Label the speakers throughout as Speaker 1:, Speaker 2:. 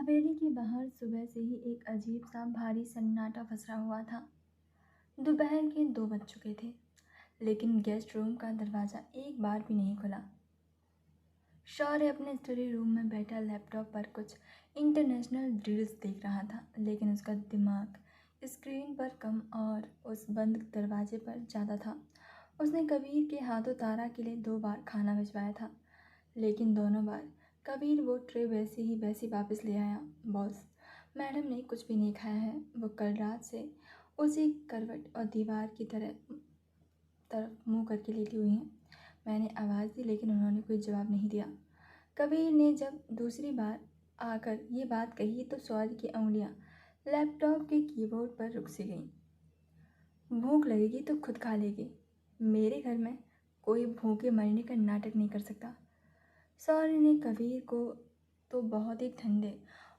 Speaker 1: हवेली के बाहर सुबह से ही एक अजीब सा भारी सन्नाटा पसरा हुआ था। दोपहर के 2 बज चुके थे, लेकिन गेस्ट रूम का दरवाज़ा एक बार भी नहीं खुला। शौर्य अपने स्टडी रूम में बैठा लैपटॉप पर कुछ इंटरनेशनल रील्स देख रहा था, लेकिन उसका दिमाग स्क्रीन पर कम और उस बंद दरवाजे पर ज़्यादा था। उसने कबीर के हाथों तारा के लिए 2 बार खाना भिजवाया था, लेकिन दोनों बार कबीर वो ट्रे वैसी वापस ले आया। बॉस, मैडम ने कुछ भी नहीं खाया है। वो कल रात से उसी करवट और दीवार की तरफ मुंह करके लेटी हुई हैं। मैंने आवाज़ दी, लेकिन उन्होंने कोई जवाब नहीं दिया। कबीर ने जब दूसरी बार आकर ये बात कही तो सौर्य की उंगलियां लैपटॉप के कीबोर्ड पर रुक सी गईं। भूख लगेगी तो खुद खा लेगी। मेरे घर में कोई भूखे मरने का नाटक नहीं कर सकता। सौर्य ने कबीर को तो बहुत ही ठंडे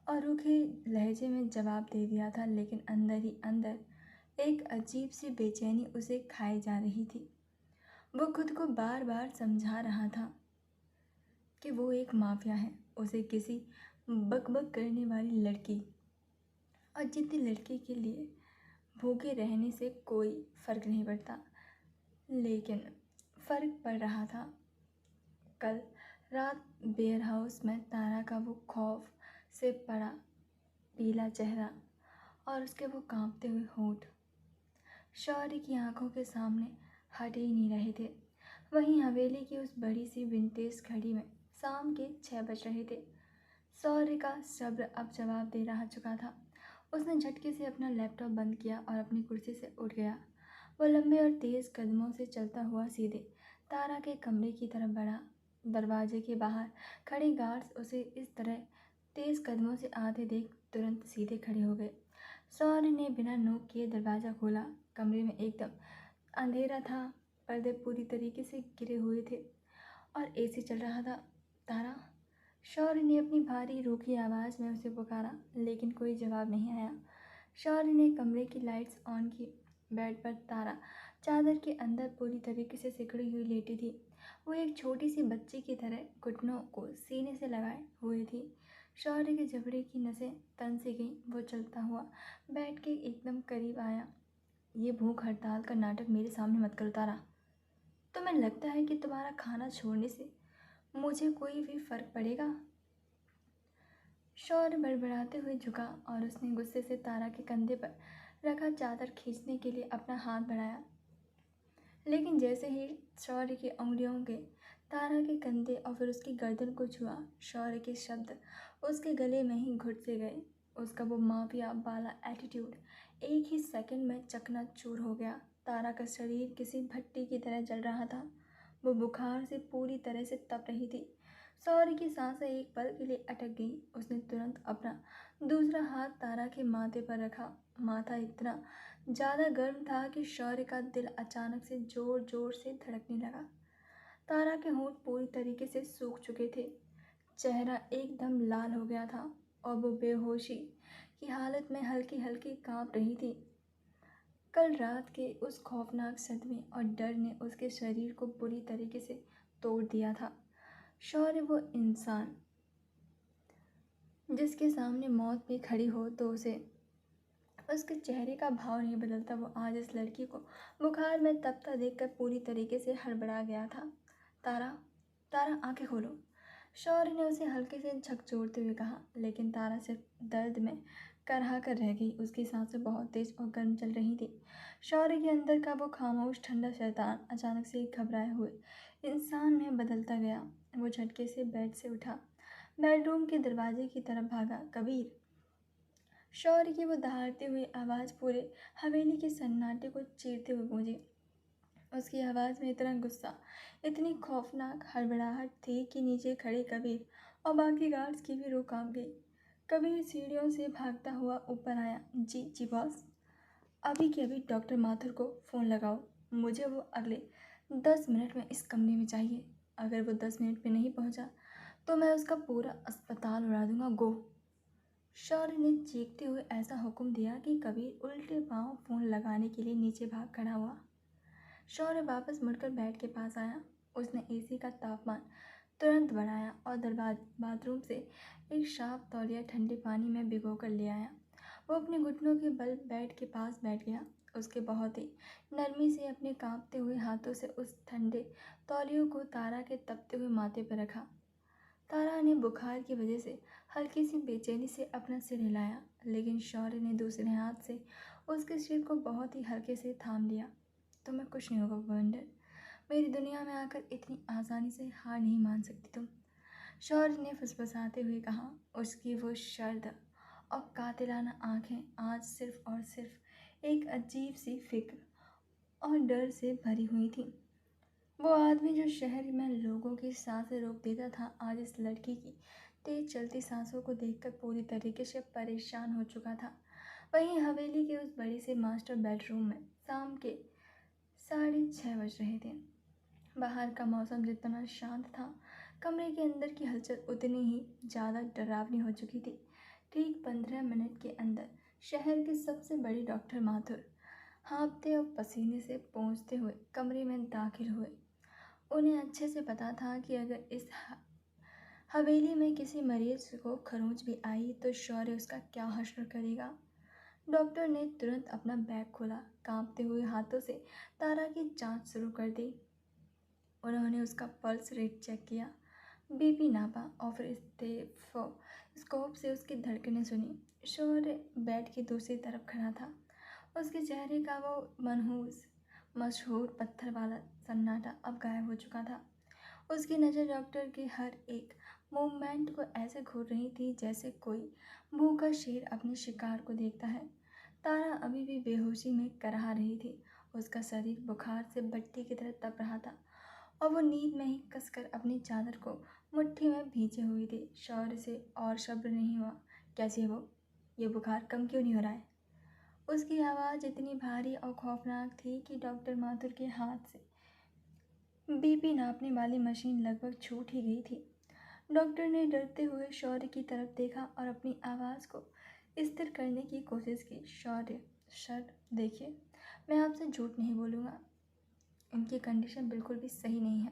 Speaker 1: और रूखे लहजे में जवाब दे दिया था, लेकिन अंदर ही अंदर एक अजीब सी बेचैनी उसे खाई जा रही थी। वो खुद को बार बार समझा रहा था कि वो एक माफिया है, उसे किसी बकबक करने वाली लड़की और जिद्दी लड़की के लिए भूखे रहने से कोई फ़र्क नहीं पड़ता। लेकिन फ़र्क पड़ रहा था। कल रात बेयर हाउस में तारा का वो खौफ से पड़ा पीला चेहरा और उसके वो कांपते हुए होंठ शौर्य की आंखों के सामने हट ही नहीं रहे थे। वहीं हवेली की उस बड़ी सी विंटेज घड़ी में शाम के 6 बज रहे थे। शौर्य का सब्र अब जवाब दे रहा चुका था। उसने झटके से अपना लैपटॉप बंद किया और अपनी कुर्सी से उठ गया। वो लंबे और तेज कदमों से चलता हुआ सीधे तारा के कमरे की तरफ बढ़ा। दरवाजे के बाहर खड़े गार्ड्स उसे इस तरह तेज कदमों से आते देख तुरंत सीधे खड़े हो गए। शौर्य ने बिना नोक किए दरवाज़ा खोला। कमरे में एकदम अंधेरा था, पर्दे पूरी तरीके से गिरे हुए थे और एसी चल रहा था। तारा, शौर्य ने अपनी भारी रूखी आवाज़ में उसे पुकारा, लेकिन कोई जवाब नहीं आया। शौर्य ने कमरे की लाइट्स ऑन की। बेड पर तारा चादर के अंदर पूरी तरीके से सिकुड़ी हुई लेटी थी। वो एक छोटी सी बच्ची की तरह घुटनों को सीने से लगाए हुए थी। शौर्य के जबड़े की नसें तन से गईं। वो चलता हुआ बेड के एकदम करीब आया। ये भूख हड़ताल का नाटक मेरे सामने मत करो तारा। तुम्हें लगता है कि तुम्हारा खाना छोड़ने से मुझे कोई भी फर्क पड़ेगा? शौर्य बड़बड़ाते हुए झुका और उसने गुस्से से तारा के कंधे पर रखा चादर खींचने के लिए अपना हाथ बढ़ाया, लेकिन जैसे ही शौर्य की उंगलियों के तारा के कंधे और फिर उसकी गर्दन को छुआ, शौर्य के शब्द उसके गले में ही घुट से गए। उसका वो माफिया वाला एटीट्यूड एक ही सेकंड में चकनाचूर हो गया। तारा का शरीर किसी भट्टी की तरह जल रहा था। वो बुखार से पूरी तरह से तप रही थी। शौर्य की सांसें एक पल के लिए अटक गई। उसने तुरंत अपना दूसरा हाथ तारा के माथे पर रखा। माथा इतना ज़्यादा गर्म था कि शौर्य का दिल अचानक से जोर जोर से धड़कने लगा। तारा के होंठ पूरी तरीके से सूख चुके थे, चेहरा एकदम लाल हो गया था और वो बेहोशी की हालत में हल्की हल्की कांप रही थी। कल रात के उस खौफनाक सदमे और डर ने उसके शरीर को बुरी तरीके से तोड़ दिया था। शौर्य वो इंसान जिसके सामने मौत भी खड़ी हो तो उसके चेहरे का भाव नहीं बदलता। वो आज इस लड़की को बुखार में तपता देखकर पूरी तरीके से हड़बड़ा गया था। तारा, तारा आंखें खोलो, शौर्य ने उसे हल्के से झकझोरते हुए कहा, लेकिन तारा सिर्फ दर्द में करहा कर रह गई। उसकी सांसें बहुत तेज और गर्म चल रही थी। शौर्य के अंदर का वो खामोश ठंडा शैतान अचानक से एक घबराए हुए इंसान में बदलता गया। वो झटके से बेड से उठा, बेडरूम के दरवाजे की तरफ भागा। कबीर, शौर्य की वो दहाड़ती हुई आवाज़ पूरे हवेली के सन्नाटे को चीरते हुए गूंजी। उसकी आवाज़ में इतना गुस्सा, इतनी खौफनाक हड़बड़ाहट थी कि नीचे खड़े कबीर और बाकी गार्ड्स की भी रूह कांप गई। कबीर सीढ़ियों से भागता हुआ ऊपर आया। जी जी बॉस, अभी के अभी डॉक्टर माथुर को फ़ोन लगाओ। मुझे वो अगले 10 मिनट में इस कमरे में चाहिए। अगर वो 10 मिनट में नहीं पहुंचा तो मैं उसका पूरा अस्पताल उड़ा दूंगा। गो। शौर्य ने चीखते हुए ऐसा हुक्म दिया कि कबीर उल्टे पांव फ़ोन लगाने के लिए नीचे भाग खड़ा हुआ। शौर्य वापस मुड़कर बेड के पास आया। उसने एसी का तापमान तुरंत बढ़ाया और बाथरूम से एक साफ तौलिया ठंडे पानी में भिगो कर ले आया। वो अपने घुटनों के बल बेड के पास बैठ गया। उसके बहुत ही नरमी से अपने कांपते हुए हाथों से उस ठंडे तौलियों को तारा के तपते हुए माथे पर रखा। तारा ने बुखार की वजह से हल्की सी बेचैनी से अपना सिर हिलाया, लेकिन शौर्य ने दूसरे हाथ से उसके सिर को बहुत ही हल्के से थाम लिया। तुम्हें कुछ नहीं होगा भविंदर, मेरी दुनिया में आकर इतनी आसानी से हार नहीं मान सकती तुम, शौर्य ने फुसफुसाते हुए कहा। उसकी वो शर्द और कातिलाना आंखें आज सिर्फ और सिर्फ एक अजीब सी फिक्र और डर से भरी हुई थी। वो आदमी जो शहर में लोगों की सांसें रोक देता था, आज इस लड़की की तेज चलती सांसों को देखकर पूरी तरीके से परेशान हो चुका था। वहीं हवेली के उस बड़े से मास्टर बेडरूम में शाम के 6:30 बज रहे थे। बाहर का मौसम जितना शांत था, कमरे के अंदर की हलचल उतनी ही ज़्यादा डरावनी हो चुकी थी। ठीक 15 मिनट के अंदर शहर के सबसे बड़े डॉक्टर माथुर हाँफते और पसीने से पोंछते हुए कमरे में दाखिल हुए। उन्हें अच्छे से पता था कि अगर इस हवेली में किसी मरीज को खरोंच भी आई तो शौर्य उसका क्या हश्र करेगा। डॉक्टर ने तुरंत अपना बैग खोला, कांपते हुए हाथों से तारा की जांच शुरू कर दी। उन्होंने उसका पल्स रेट चेक किया, बीपी नापा और फिर स्कोप से उसकी धड़कनें सुनी। शौर्य बेड की दूसरी तरफ खड़ा था। उसके चेहरे का वो मनहूस मशहूर पत्थर वाला सन्नाटा अब गायब हो चुका था। उसकी नज़र डॉक्टर के हर एक मूवमेंट को ऐसे घूर रही थी जैसे कोई भूखा शेर अपने शिकार को देखता है। तारा अभी भी बेहोशी में कराह रही थी। उसका शरीर बुखार से भट्टी की तरह तप रहा था और वो नींद में ही कसकर अपनी चादर को मुट्ठी में भींचे हुई थी। शौर्य से और शब्द नहीं हुआ। कैसी है वो? ये बुखार कम क्यों नहीं हो रहा है? उसकी आवाज़ इतनी भारी और खौफनाक थी कि डॉक्टर माथुर के हाथ से बीपी नापने वाली मशीन लगभग छूट ही गई थी। डॉक्टर ने डरते हुए शौर्य की तरफ देखा और अपनी आवाज़ को स्थिर करने की कोशिश की। शौर्य, सर देखिए, मैं आपसे झूठ नहीं बोलूँगा, इनकी कंडीशन बिल्कुल भी सही नहीं है।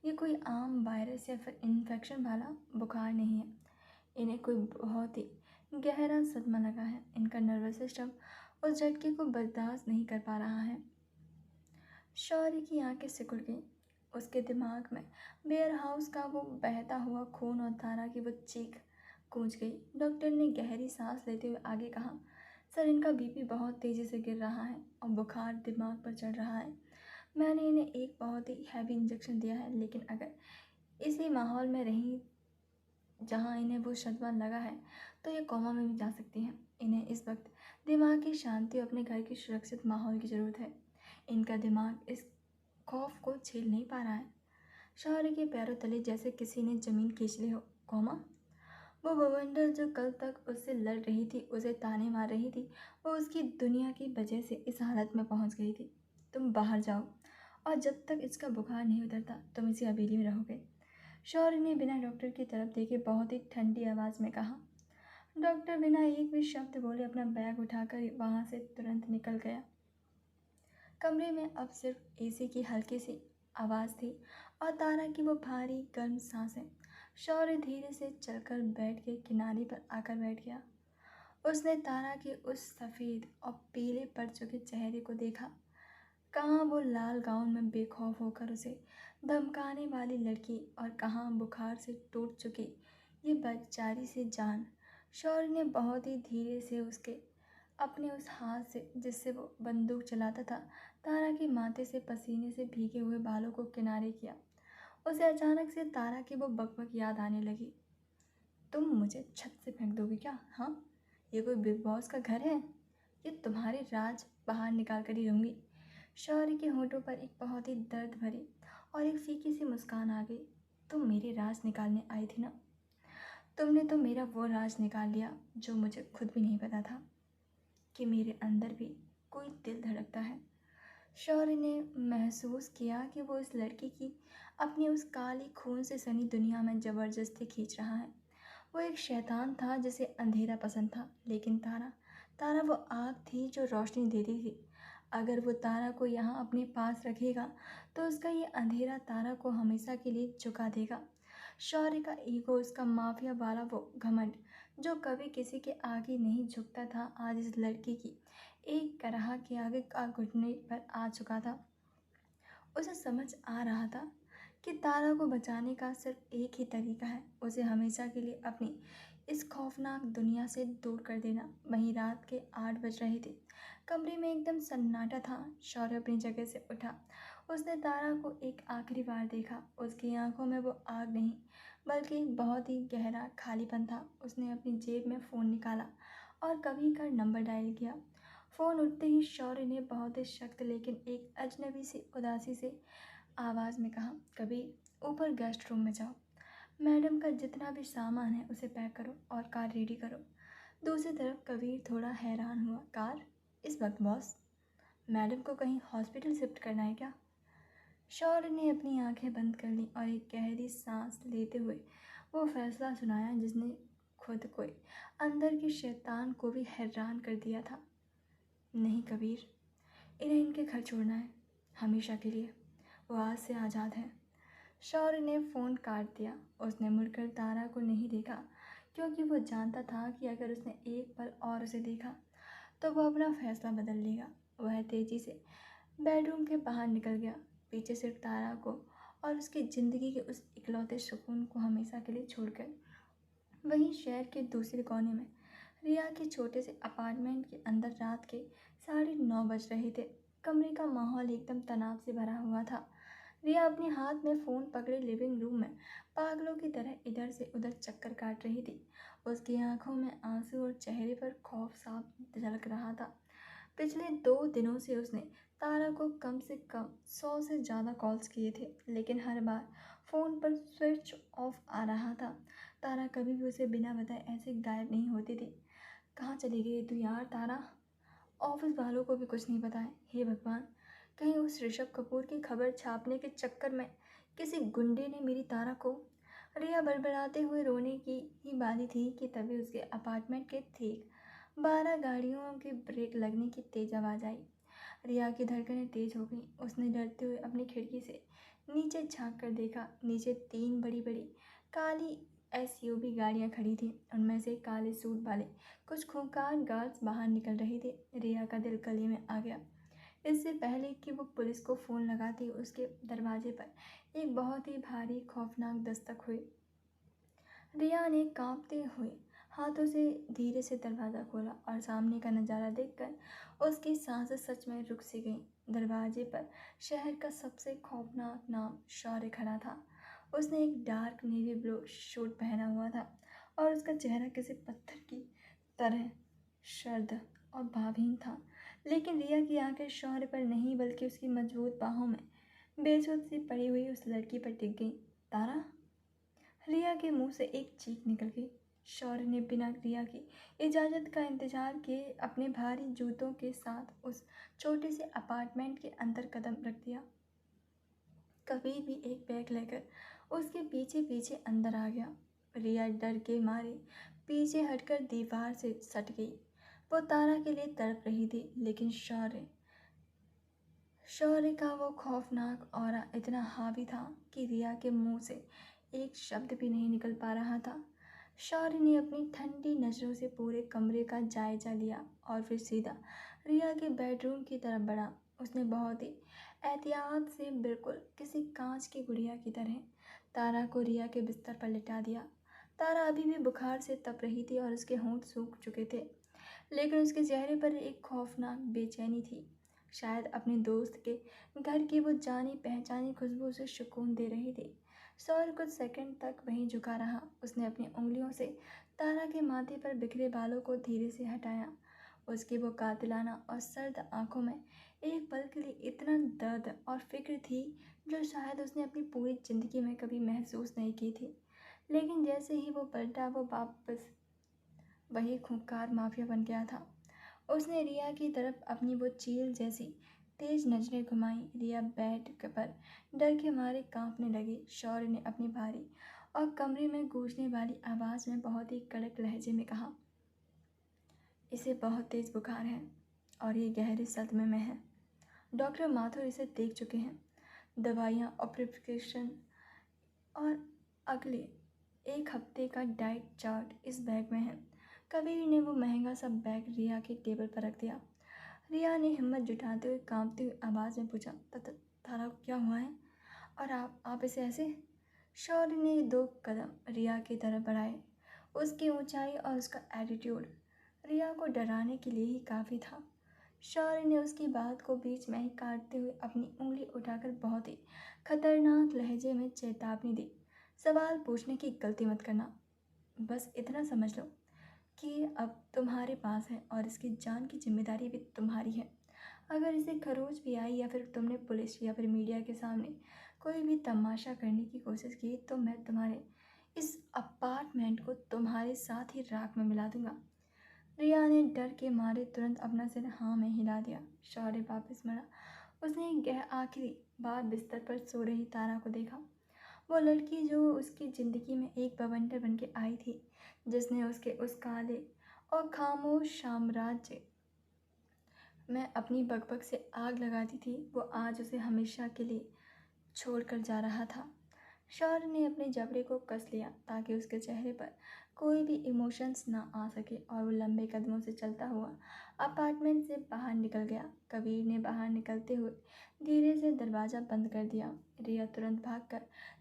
Speaker 1: ये कोई आम वायरस या फिर इन्फेक्शन वाला बुखार नहीं है। इन्हें कोई बहुत ही गहरा सदमा लगा है। इनका नर्वस सिस्टम उस झटके को बर्दाश्त नहीं कर पा रहा है। शौर्य की आंखें सिकुड़ गईं। उसके दिमाग में वेयर हाउस का वो बहता हुआ खून और तारा की वो चीख गूंज गई। डॉक्टर ने गहरी सांस लेते हुए आगे कहा, सर इनका बीपी बहुत तेज़ी से गिर रहा है और बुखार दिमाग पर चढ़ रहा है। मैंने इन्हें एक बहुत ही हैवी इंजेक्शन दिया है, लेकिन अगर इसी माहौल में रहीं जहाँ इन्हें वो सदमा लगा है तो ये कोमा में भी जा सकती हैं। इन्हें इस वक्त दिमाग की शांति और अपने घर के सुरक्षित माहौल की ज़रूरत है। इनका दिमाग इस खौफ को झेल नहीं पा रहा है। शौर्य के पैरों तले जैसे किसी ने ज़मीन खींच ली हो। कोमा? वो भवंडर जो कल तक उससे लड़ रही थी, उसे ताने मार रही थी, वो उसकी दुनिया की वजह से इस हालत में पहुंच गई थी। तुम बाहर जाओ और जब तक इसका बुखार नहीं उतरता तुम इसी हवेली में रहोगे, शौर्य ने बिना डॉक्टर की तरफ देखे बहुत ही ठंडी आवाज़ में कहा। डॉक्टर बिना एक भी शब्द बोले अपना बैग उठाकर वहाँ से तुरंत निकल गया। कमरे में अब सिर्फ एसी की हल्की सी आवाज़ थी और तारा की वो भारी गर्म सांसें। शौर्य धीरे से चलकर बेड के किनारे पर आकर बैठ गया। उसने तारा के उस सफ़ेद और पीले पड़ चुके चेहरे को देखा। कहाँ वो लाल गाउन में बेखौफ होकर उसे धमकाने वाली लड़की और कहाँ बुखार से टूट चुकी ये बेचारी सी जान। शौर्य ने बहुत ही धीरे से उसके अपने उस हाथ से जिससे वो बंदूक चलाता था तारा के माथे से पसीने से भीगे हुए बालों को किनारे किया। उसे अचानक से तारा की वो बकबक याद आने लगी। तुम मुझे छत से फेंक दोगे क्या? हाँ, ये कोई बिग बॉस का घर है? ये तुम्हारे राज बाहर निकाल कर ही रहूँगी। शौर्य के होठों पर एक बहुत ही दर्द भरी और एक फीकी सी मुस्कान आ गई। तुम मेरे राज निकालने आई थी ना? तुमने तो मेरा वो राज निकाल लिया जो मुझे खुद भी नहीं पता था कि मेरे अंदर भी कोई दिल धड़कता है। शौर्य ने महसूस किया कि वो इस लड़की की अपनी उस काली खून से सनी दुनिया में ज़बरदस्ती खींच रहा है। वो एक शैतान था जिसे अंधेरा पसंद था, लेकिन तारा तारा वो आग थी जो रोशनी देती थी। अगर वो तारा को यहाँ अपने पास रखेगा तो उसका ये अंधेरा तारा को हमेशा के लिए झुका देगा। शौर्य का ईगो, उसका माफिया वाला वो घमंड जो कभी किसी के आगे नहीं झुकता था, आज इस लड़की की एक करह के आगे का घुटने पर आ चुका था। उसे समझ आ रहा था कि तारा को बचाने का सिर्फ एक ही तरीका है, उसे हमेशा के लिए अपनी इस खौफनाक दुनिया से दूर कर देना। वहीं रात के 8 बज रहे थे। कमरे में एकदम सन्नाटा था। शौर्य अपनी जगह से उठा। उसने तारा को एक आखिरी बार देखा। उसकी आंखों में वो आग नहीं, बल्कि एक बहुत ही गहरा खालीपन था। उसने अपनी जेब में फ़ोन निकाला और कभी का नंबर डायल किया। फ़ोन उठते ही शौर्य ने बहुत ही सख्त लेकिन एक अजनबी सी उदासी से आवाज़ में कहा, कबीर ऊपर गेस्ट रूम में जाओ। मैडम का जितना भी सामान है उसे पैक करो और कार रेडी करो। दूसरी तरफ कबीर थोड़ा हैरान हुआ। कार? इस वक्त बॉस? मैडम को कहीं हॉस्पिटल शिफ्ट करना है क्या? शौर्य ने अपनी आंखें बंद कर ली और एक गहरी सांस लेते हुए वो फैसला सुनाया जिसने खुद को अंदर के शैतान को भी हैरान कर दिया था। नहीं कबीर, इन्हें इनके घर छोड़ना है, हमेशा के लिए। वो आज से आज़ाद है। शौर्य ने फ़ोन काट दिया। उसने मुड़कर तारा को नहीं देखा, क्योंकि वो जानता था कि अगर उसने एक पल और उसे देखा तो वो अपना फैसला बदल लेगा। वह तेज़ी से बेडरूम के बाहर निकल गया, पीछे सिर्फ तारा को और उसकी ज़िंदगी के उस इकलौते सुकून को हमेशा के लिए छोड़कर। वहीं शहर के दूसरे कोने में रिया के छोटे से अपार्टमेंट के अंदर रात के 9:30 बज रहे थे। कमरे का माहौल एकदम तनाव से भरा हुआ था। रिया अपने हाथ में फ़ोन पकड़े लिविंग रूम में पागलों की तरह इधर से उधर चक्कर काट रही थी। उसकी आंखों में आंसू और चेहरे पर खौफ साफ झलक रहा था। पिछले 2 दिनों से उसने तारा को कम से कम 100 से ज़्यादा कॉल्स किए थे, लेकिन हर बार फ़ोन पर स्विच ऑफ आ रहा था। तारा कभी भी उसे बिना बताए ऐसे गायब नहीं होती थी। कहाँ चली गई तू यार तारा? ऑफिस वालों को भी कुछ नहीं बताया। हे भगवान, कहीं उस ऋषभ कपूर की खबर छापने के चक्कर में किसी गुंडे ने मेरी तारा को। रिया बड़बड़ाते हुए रोने की ही वाली थी कि तभी उसके अपार्टमेंट के ठीक 12 गाड़ियों के ब्रेक लगने की तेज आवाज़ आई। रिया की धड़कनें तेज हो गईं। उसने डरते हुए अपनी खिड़की से नीचे झांक कर देखा। नीचे 3 बड़ी बड़ी काली एसयूवी गाड़ियां खड़ी थीं। उनमें से काले सूट वाले कुछ खूंखार गार्ड्स बाहर निकल रहे थे। रिया का दिल गले में आ गया। इससे पहले कि वो पुलिस को फ़ोन लगाती, उसके दरवाजे पर एक बहुत ही भारी खौफनाक दस्तक हुई। रिया ने कांपते हुए हाथों से धीरे से दरवाज़ा खोला और सामने का नज़ारा देखकर उसकी सांसें सच में रुक सी गईं। दरवाजे पर शहर का सबसे खौफनाक नाम शौर्य खड़ा था। उसने एक डार्क नेवी ब्लू सूट पहना हुआ था और उसका चेहरा किसी पत्थर की तरह सर्द और भावहीन था। लेकिन रिया की आंखें शौर्य पर नहीं, बल्कि उसकी मजबूत बाहों में बेसुध सी पड़ी हुई उस लड़की पर टिक गई। तारा? रिया के मुंह से एक चीख निकल गई। शौर्य ने बिना रिया की इजाज़त का इंतजार किए अपने भारी जूतों के साथ उस छोटे से अपार्टमेंट के अंदर कदम रख दिया। कबीर भी एक बैग लेकर उसके पीछे पीछे अंदर आ गया। रिया डर के मारे पीछे हटकर दीवार से सट गई। वो तारा के लिए तड़प रही थी, लेकिन शौर्य का वो खौफनाक ऑरा इतना हावी था कि रिया के मुंह से एक शब्द भी नहीं निकल पा रहा था। शौर्य ने अपनी ठंडी नज़रों से पूरे कमरे का जायजा लिया और फिर सीधा रिया के बेडरूम की तरफ बढ़ा। उसने बहुत ही एहतियात से, बिल्कुल किसी कांच की गुड़िया की तरह, तारा को रिया के बिस्तर पर लिटा दिया। तारा अभी भी बुखार से तप रही थी और उसके होंठ सूख चुके थे, लेकिन उसके चेहरे पर एक खौफनाक बेचैनी थी। शायद अपने दोस्त के घर की वो जानी पहचानी खुशबू उसे सुकून दे रही थी। सौर कुछ सेकंड तक वहीं झुका रहा। उसने अपनी उंगलियों से तारा के माथे पर बिखरे बालों को धीरे से हटाया। उसकी वो कातिलाना और सर्द आंखों में एक पल के लिए इतना दर्द और फिक्र थी जो शायद उसने अपनी पूरी ज़िंदगी में कभी महसूस नहीं की थी। लेकिन जैसे ही वो पलटा, वो वापस वही खूंखार माफिया बन गया था। उसने रिया की तरफ अपनी वो चील जैसी तेज नजरें घुमाई। रिया बेड पर डर के मारे कांपने लगी। शौर्य ने अपनी भारी और कमरे में गूंजने वाली आवाज़ में बहुत ही कड़क लहजे में कहा, इसे बहुत तेज बुखार है और ये गहरे सदमे में है। डॉक्टर माथुर इसे देख चुके हैं। दवाइयाँ और प्रिस्क्रिप्शन और अगले एक हफ्ते का डाइट चार्ट इस बैग में है। कबीर ने वो महंगा सा बैग रिया के टेबल पर रख दिया। रिया ने हिम्मत जुटाते हुए कांपती हुई आवाज़ में पूछा, तारा को क्या हुआ है? और आप इसे ऐसे? शौर्य ने 2 कदम रिया की तरफ बढ़ाए। उसकी ऊंचाई और उसका एटीट्यूड रिया को डराने के लिए ही काफ़ी था। शौर्य ने उसकी बात को बीच में ही काटते हुए अपनी उंगली उठाकर बहुत ही खतरनाक लहजे में चेतावनी दी, सवाल पूछने की गलती मत करना। बस इतना समझ लो कि अब तुम्हारे पास है और इसकी जान की जिम्मेदारी भी तुम्हारी है। अगर इसे खरोच भी आई या फिर तुमने पुलिस या फिर मीडिया के सामने कोई भी तमाशा करने की कोशिश की तो मैं तुम्हारे इस अपार्टमेंट को तुम्हारे साथ ही राख में मिला दूंगा। रिया ने डर के मारे तुरंत अपना सिर हाँ में हिला दिया। शौर्य वापस मुड़ा। उसने आखिरी बार बिस्तर पर सो रही तारा को देखा। वो लड़की जो उसकी ज़िंदगी में एक बवंडर बन के आई थी, जिसने उसके उस काले और खामोश साम्राज्य में अपनी बकबक से आग लगा दी थी, वो आज उसे हमेशा के लिए छोड़कर जा रहा था। शौर्य ने अपने जबड़े को कस लिया ताकि उसके चेहरे पर कोई भी इमोशंस ना आ सके और वो लंबे कदमों से चलता हुआ अपार्टमेंट से बाहर निकल गया। कबीर ने बाहर निकलते हुए धीरे से दरवाज़ा बंद कर दिया। रिया तुरंत भागकर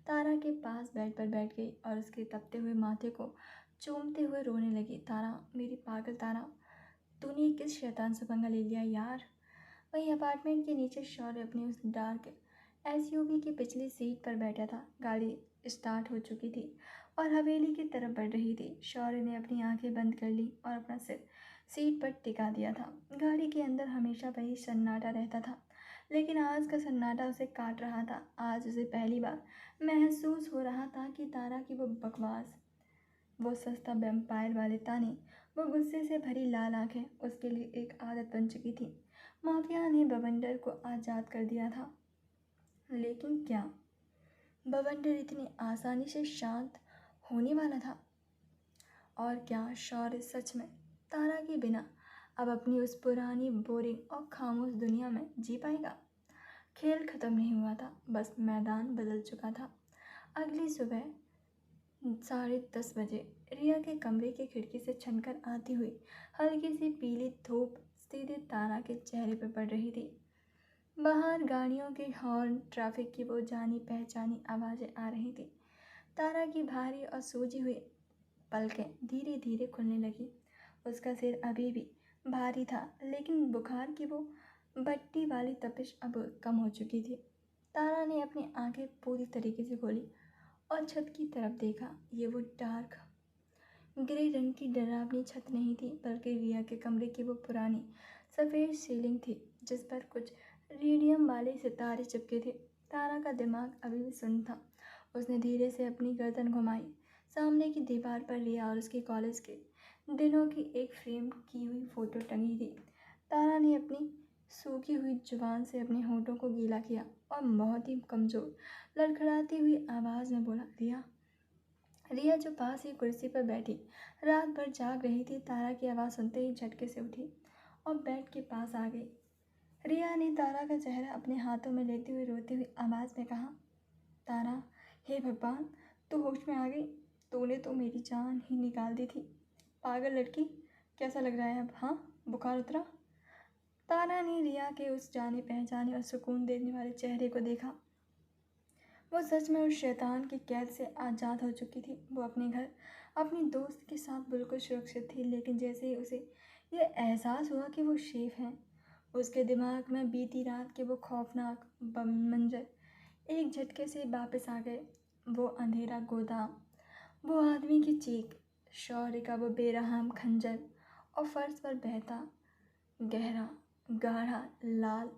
Speaker 1: तारा के पास बेड पर बैठ गई और उसके तपते हुए माथे को चूमते हुए रोने लगी। तारा, मेरी पागल तारा, तूने किस शैतान से पंगा ले लिया यार? वहीं अपार्टमेंट के नीचे शौर्य अपनी उस डार्क एसयूवी की पिछली सीट पर बैठा था। गाड़ी स्टार्ट हो चुकी थी और हवेली की तरफ बढ़ रही थी। शौर्य ने अपनी आंखें बंद कर ली और अपना सिर सीट पर टिका दिया था। गाड़ी के अंदर हमेशा वही सन्नाटा रहता था, लेकिन आज का सन्नाटा उसे काट रहा था। आज उसे पहली बार महसूस हो रहा था कि तारा की वो बकवास, वो सस्ता वेम्पायर वाले ताने, वो गुस्से से भरी लाल आंखें उसके लिए एक आदत बन चुकी थी। माफिया ने बवंडर को आज़ाद कर दिया था, लेकिन क्या बवंडर इतनी आसानी से शांत होने वाला था? और क्या शौर्य सच में तारा के बिना अब अपनी उस पुरानी बोरिंग और खामोश दुनिया में जी पाएगा? खेल खत्म नहीं हुआ था, बस मैदान बदल चुका था। अगली सुबह 10:30 बजे रिया के कमरे की खिड़की से छनकर आती हुई हल्की सी पीली धूप सीधे तारा के चेहरे पर पड़ रही थी। बाहर गाड़ियों के हॉर्न, ट्रैफिक की वो जानी पहचानी आवाज़ें आ रही थी। तारा की भारी और सूजी हुई पलकें धीरे धीरे खुलने लगी। उसका सिर अभी भी भारी था, लेकिन बुखार की वो बट्टी वाली तपिश अब कम हो चुकी थी। तारा ने अपनी आंखें पूरी तरीके से खोली और छत की तरफ देखा। ये वो डार्क ग्रे रंग की डरावनी छत नहीं थी, बल्कि रिया के कमरे की वो पुरानी सफ़ेद सीलिंग थी, जिस पर कुछ रेडियम वाले सितारे चिपके थे। तारा का दिमाग अभी भी सुन्न था। उसने धीरे से अपनी गर्दन घुमाई। सामने की दीवार पर रिया और उसके कॉलेज के दिनों की एक फ्रेम की हुई फ़ोटो टंगी थी। तारा ने अपनी सूखी हुई जुबान से अपने होठों को गीला किया और बहुत ही कमज़ोर लड़खड़ाती हुई आवाज़ में बोला, रिया। रिया जो पास ही कुर्सी पर बैठी रात भर जाग रही थी, तारा की आवाज़ सुनते ही झटके से उठी और बेड के पास आ गई। रिया ने तारा का चेहरा अपने हाथों में लेते हुए रोती हुई आवाज़ में कहा, तारा, हे भगवान, तू होश में आ गई। तूने तो मेरी जान ही निकाल दी थी। पागल लड़की, कैसा लग रहा है अब? हाँ, बुखार उतरा? तारा ने रिया के उस जाने पहचाने और सुकून देने वाले चेहरे को देखा। वो सच में उस शैतान की कैद से आज़ाद हो चुकी थी। वो अपने घर अपनी दोस्त के साथ बिल्कुल सुरक्षित थी, लेकिन जैसे ही उसे यह एहसास हुआ कि वो सेफ है, उसके दिमाग में बीती रात के वो खौफनाक मंजर एक झटके से वापस आ गए। वो अंधेरा गोदाम, वो आदमी की चीख, शौर्य का वो बेरहम खंजर और फर्श पर बहता गहरा गाढ़ा लाल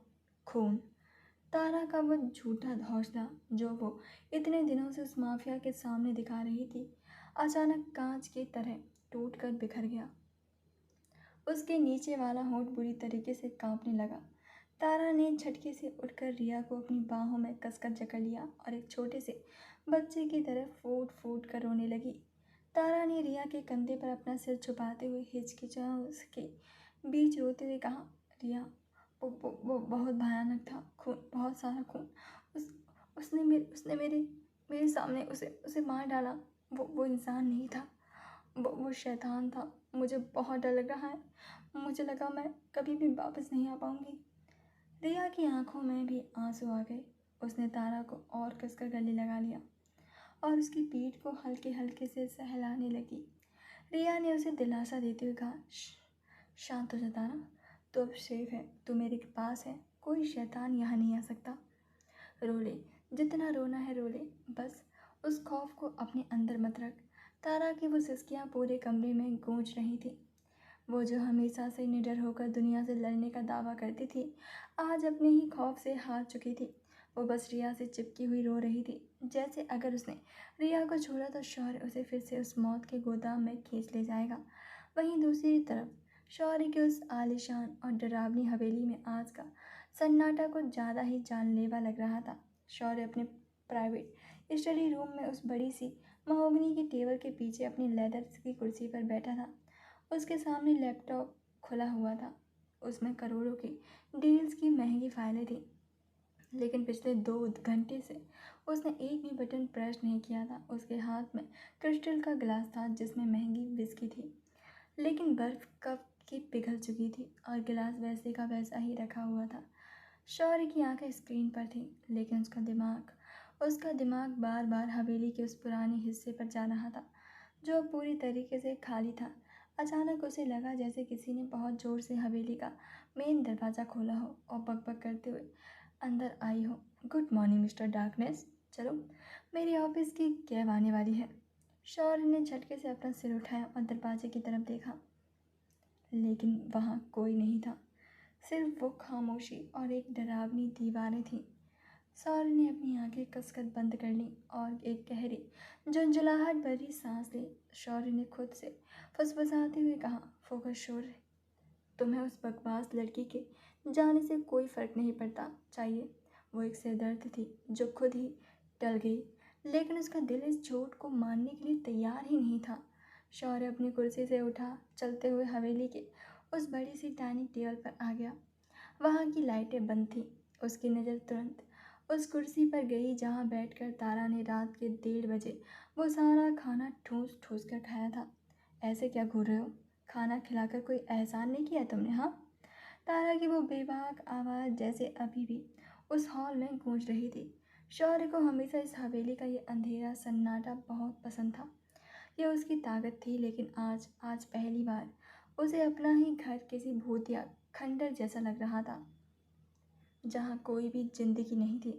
Speaker 1: खून। तारा का वो झूठा हौसला जो वो इतने दिनों से उस माफिया के सामने दिखा रही थी, अचानक कांच की तरह टूटकर बिखर गया। उसके नीचे वाला होंठ बुरी तरीके से कांपने लगा। तारा ने झटके से उठकर रिया को अपनी बाहों में कसकर जकड़ लिया और एक छोटे से बच्चे की तरह फूट फूट कर रोने लगी। तारा ने रिया के कंधे पर अपना सिर छुपाते हुए हिचकिचाहट उसके बीच रोते हुए कहा, रिया, वो बहुत भयानक था। खून, बहुत सारा खून। उसने मेरे मेरे सामने उसे उसे मार डाला। वो इंसान नहीं था, वो शैतान था। मुझे बहुत डर लग रहा है। मुझे लगा मैं कभी भी वापस नहीं आ पाऊंगी। रिया की आंखों में भी आंसू आ गए। उसने तारा को और कसकर गले लगा लिया और उसकी पीठ को हल्के हल्के से सहलाने लगी। रिया ने उसे दिलासा देते हुए कहा, शांत हो जा तारा, तू अब सेफ है, तू मेरे पास है, कोई शैतान यहाँ नहीं आ सकता। रो ले, जितना रोना है रो ले, बस उस खौफ को अपने अंदर मत रख। तारा की वो सिसकियाँ पूरे कमरे में गूंज रही थी। वो जो हमेशा से निडर होकर दुनिया से लड़ने का दावा करती थी, आज अपने ही खौफ से हार चुकी थी। वो बस रिया से चिपकी हुई रो रही थी, जैसे अगर उसने रिया को छोड़ा तो शौर्य उसे फिर से उस मौत के गोदाम में खींच ले जाएगा। वहीं दूसरी तरफ शौर्य की उस आलीशान और डरावनी हवेली में आज का सन्नाटा कुछ ज़्यादा ही जानलेवा लग रहा था। शौर्य अपने प्राइवेट स्टडी रूम में उस बड़ी सी महोगनी की टेबल के पीछे अपनी लेदर की कुर्सी पर बैठा था। उसके सामने लैपटॉप खुला हुआ था। उसमें करोड़ों की डील्स की महंगी फाइलें थीं, लेकिन पिछले 2 घंटे से उसने एक भी बटन प्रेस नहीं किया था। उसके हाथ में क्रिस्टल का गिलास था जिसमें महंगी विस्की थी, लेकिन बर्फ़ कब की पिघल चुकी थी और गिलास वैसे का वैसा ही रखा हुआ था। शौर्य की आंखें स्क्रीन पर थीं, लेकिन उसका दिमाग बार बार हवेली के उस पुराने हिस्से पर जा रहा था जो अब पूरी तरीके से खाली था। अचानक उसे लगा जैसे किसी ने बहुत ज़ोर से हवेली का मेन दरवाज़ा खोला हो और बकबक करते हुए अंदर आई हो। गुड मॉर्निंग मिस्टर डार्कनेस, चलो मेरी ऑफिस की कैब आने वाली है। शौर्य ने झटके से अपना सिर उठाया और दरवाजे की तरफ देखा, लेकिन वहाँ कोई नहीं था। सिर्फ वो खामोशी और एक डरावनी दीवारें थीं। शौर्य ने अपनी आंखें कसकर बंद कर लीं और एक गहरी झुंझलाहट भरी सांस ली। शौर्य ने खुद से फुसफुसाते हुए कहा, फोकस शौर्य, तुम्हें उस बकवास लड़की के जाने से कोई फ़र्क नहीं पड़ता चाहिए। वो एक सिरदर्द थी जो खुद ही टल गई, लेकिन उसका दिल इस चोट को मानने के लिए तैयार ही नहीं था। शौर्य अपनी कुर्सी से उठा, चलते हुए हवेली के उस बड़ी सी डाइनिंग टेबल पर आ गया। वहाँ की लाइटें बंद थीं। उसकी नज़र तुरंत उस कुर्सी पर गई जहाँ बैठकर तारा ने रात के 1:30 बजे वो सारा खाना ठूस ठूस कर खाया था। ऐसे क्या घूर रहे हो? खाना खिलाकर कोई एहसान नहीं किया तुमने, हाँ? तारा की वो बेबाक आवाज़ जैसे अभी भी उस हॉल में गूंज रही थी। शौर्य को हमेशा इस हवेली का ये अंधेरा सन्नाटा बहुत पसंद था। यह उसकी ताकत थी, लेकिन आज पहली बार उसे अपना ही घर किसी भूत या खंडर जैसा लग रहा था, जहाँ कोई भी जिंदगी नहीं थी।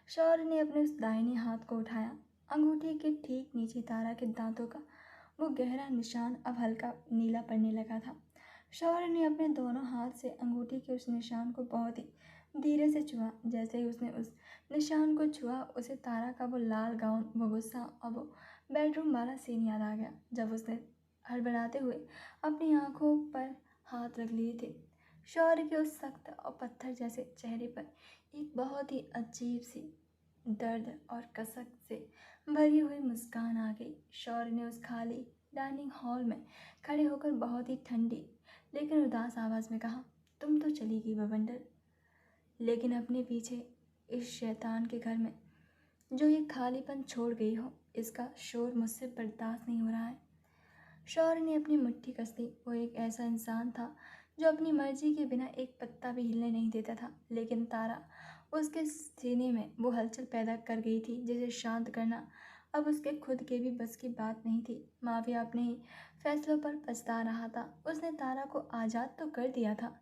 Speaker 1: शौर्य ने अपने उस दाहिने हाथ को उठाया। अंगूठे के ठीक नीचे तारा के दांतों का वो गहरा निशान अब हल्का नीला पड़ने लगा था। शौर्य ने अपने दोनों हाथ से अंगूठी के उस निशान को बहुत ही धीरे से छुआ। जैसे ही उसने उस निशान को छुआ, उसे तारा का वो लाल गाउन, वो गुस्सा और वो बेडरूम वाला सीन याद आ गया जब उसने हड़बड़ाते हुए अपनी आंखों पर हाथ रख लिए थे। शौर्य के उस सख्त और पत्थर जैसे चेहरे पर एक बहुत ही अजीब सी दर्द और कसक से भरी हुई मुस्कान आ गई। शौर्य ने उस खाली डाइनिंग हॉल में खड़े होकर बहुत ही ठंडी लेकिन उदास आवाज़ में कहा, तुम तो चली गई बवंडर, लेकिन अपने पीछे इस शैतान के घर में जो ये खालीपन छोड़ गई हो, इसका शोर मुझसे बर्दाश्त नहीं हो रहा है। शौर्य ने अपनी मुट्ठी कस ली। वो एक ऐसा इंसान था जो अपनी मर्जी के बिना एक पत्ता भी हिलने नहीं देता था, लेकिन तारा उसके सीने में वो हलचल पैदा कर गई थी जिसे शांत करना अब उसके खुद के भी बस की बात नहीं थी। माफिया अपने ही फैसलों पर पछता रहा था। उसने तारा को आज़ाद तो कर दिया था,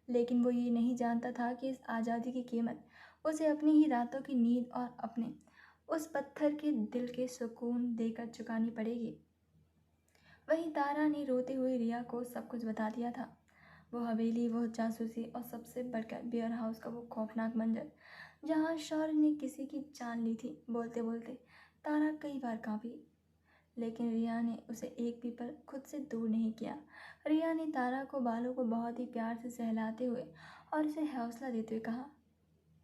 Speaker 1: लेकिन वो ये नहीं जानता था कि इस आज़ादी की कीमत उसे अपनी ही रातों की नींद और अपने उस पत्थर के दिल के सुकून देकर चुकानी पड़ेगी। वहीं तारा ने रोते हुए रिया को सब कुछ बता दिया था। वो हवेली, वो जासूसी और सबसे बढ़कर बियर हाउस का वो खौफनाक मंजर जहाँ शौर्य ने किसी की जान ली थी। बोलते बोलते तारा कई बार कांपी, लेकिन रिया ने उसे एक भी पल खुद से दूर नहीं किया। रिया ने तारा को बालों को बहुत ही प्यार से सहलाते हुए और उसे हौसला देते हुए कहा,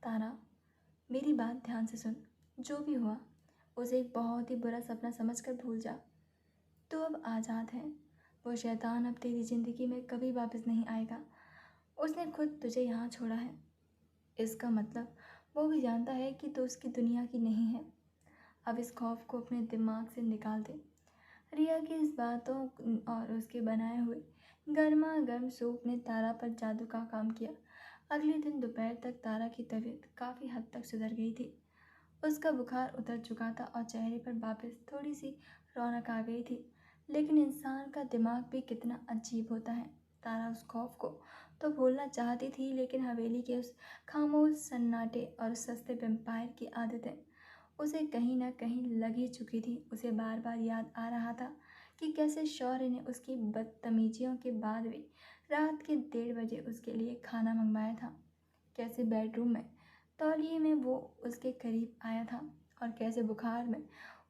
Speaker 1: तारा, मेरी बात ध्यान से सुन। जो भी हुआ उसे एक बहुत ही बुरा सपना समझकर भूल जा। तू अब आज़ाद है। वो शैतान अब तेरी ज़िंदगी में कभी वापस नहीं आएगा। उसने खुद तुझे यहाँ छोड़ा है। इसका मतलब वो भी जानता है कि तू उसकी दुनिया की नहीं है। अब इस खौफ को अपने दिमाग से निकाल दे। रिया की इस बातों और उसके बनाए हुए गर्मा गर्म सूप ने तारा पर जादू का काम किया। अगले दिन दोपहर तक तारा की तबीयत काफ़ी हद तक सुधर गई थी। उसका बुखार उतर चुका था और चेहरे पर वापस थोड़ी सी रौनक आ गई थी। लेकिन इंसान का दिमाग भी कितना अजीब होता है। तारा उस खौफ को तो भूलना चाहती थी, लेकिन हवेली के उस खामोश सन्नाटे और सस्ते वेम्पायर की आदतें उसे कहीं ना कहीं लग ही चुकी थी। उसे बार बार याद आ रहा था कि कैसे शौर्य ने उसकी बदतमीजियों के बाद भी रात के 1:30 बजे उसके लिए खाना मंगवाया था। कैसे बेडरूम में तौलिए में वो उसके करीब आया था और कैसे बुखार में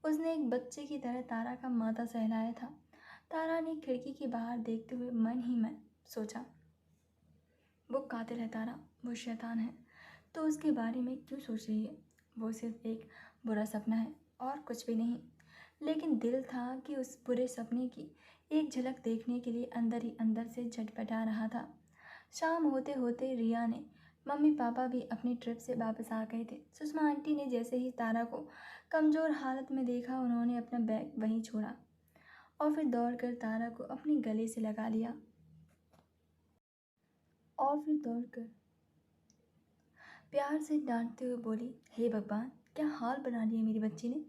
Speaker 1: उसने एक बच्चे की तरह तारा का माथा सहलाया था। तारा ने खिड़की के बाहर देखते हुए मन ही मन सोचा, वो कातिल है तारा, वो शैतान है, तो उसके बारे में क्यों सोच रही है? वो सिर्फ एक बुरा सपना है और कुछ भी नहीं। लेकिन दिल था कि उस बुरे सपने की एक झलक देखने के लिए अंदर ही अंदर से झटपटा रहा था। शाम होते होते रिया ने मम्मी पापा भी अपनी ट्रिप से वापस आ गए थे। सुषमा आंटी ने जैसे ही तारा को कमज़ोर हालत में देखा, उन्होंने अपना बैग वहीं छोड़ा और फिर दौड़कर तारा को अपने गले से लगा लिया और फिर दौड़कर प्यार से डांटते हुए बोली, हे भगवान, क्या हाल बना लिया मेरी बच्ची ने।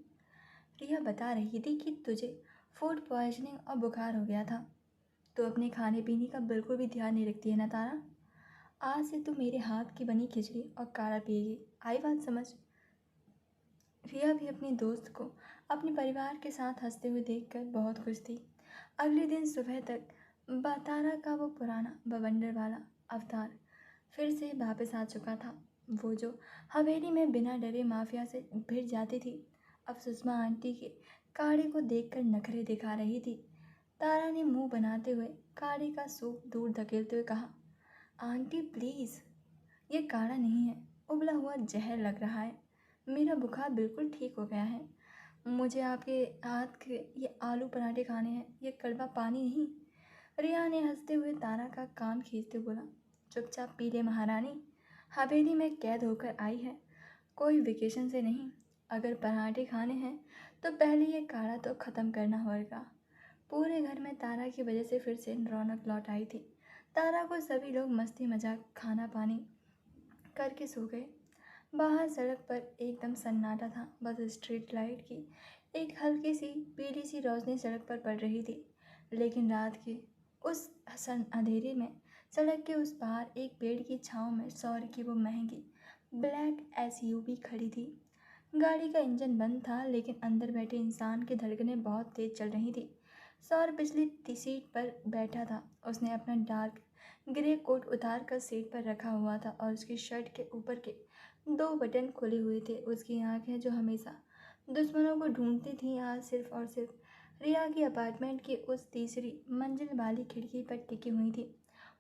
Speaker 1: रिया बता रही थी कि तुझे फूड पॉइजनिंग और बुखार हो गया था। तो अपने खाने पीने का बिल्कुल भी ध्यान नहीं रखती है ना तारा। आज से तू मेरे हाथ की बनी खिचड़ी और काढ़ा पिएगी, आई बात समझ। रिया भी अपनी दोस्त को अपने परिवार के साथ हंसते हुए देखकर बहुत खुश थी। अगले दिन सुबह तक तारा का वो पुराना बवंडर वाला अवतार फिर से वापस आ चुका था। वो जो हवेली में बिना डरे माफिया से भिड़ जाती थी, अब सुषमा आंटी के काढ़े को देखकर नखरे दिखा रही थी। तारा ने मुंह बनाते हुए काढ़े का सूप दूर धकेलते हुए कहा, आंटी प्लीज़, ये काढ़ा नहीं है, उबला हुआ जहर लग रहा है। मेरा बुखार बिल्कुल ठीक हो गया है। मुझे आपके हाथ के ये आलू पराठे खाने हैं, ये कड़वा पानी नहीं। रिया ने हंसते हुए तारा का कान खींचते बोला, चुपचाप पी ले महारानी, हवेली में कैद होकर आई है, कोई वेकेशन से नहीं। अगर पराठे खाने हैं तो पहले ये काढ़ा तो ख़त्म करना होगा। पूरे घर में तारा की वजह से फिर से रौनक लौट आई थी। तारा को सभी लोग मस्ती मजाक खाना पानी करके सो गए। बाहर सड़क पर एकदम सन्नाटा था। बस स्ट्रीट लाइट की एक हल्की सी पीली सी रोशनी सड़क पर पड़ रही थी। लेकिन रात के उस सन अंधेरे में सड़क के उस पार एक पेड़ की छांव में सौर की वो महंगी ब्लैक एसयूवी खड़ी थी। गाड़ी का इंजन बंद था, लेकिन अंदर बैठे इंसान की धड़कनें बहुत तेज चल रही थी। सौर पिछली सीट पर बैठा था। उसने अपना डार्क ग्रे कोट उतार कर सीट पर रखा हुआ था और उसकी शर्ट के ऊपर के 2 बटन खुले हुए थे। उसकी आंखें जो हमेशा दुश्मनों को ढूंढती थीं, आज सिर्फ और सिर्फ रिया की अपार्टमेंट की उस तीसरी मंजिल वाली खिड़की पर टिकी हुई थी।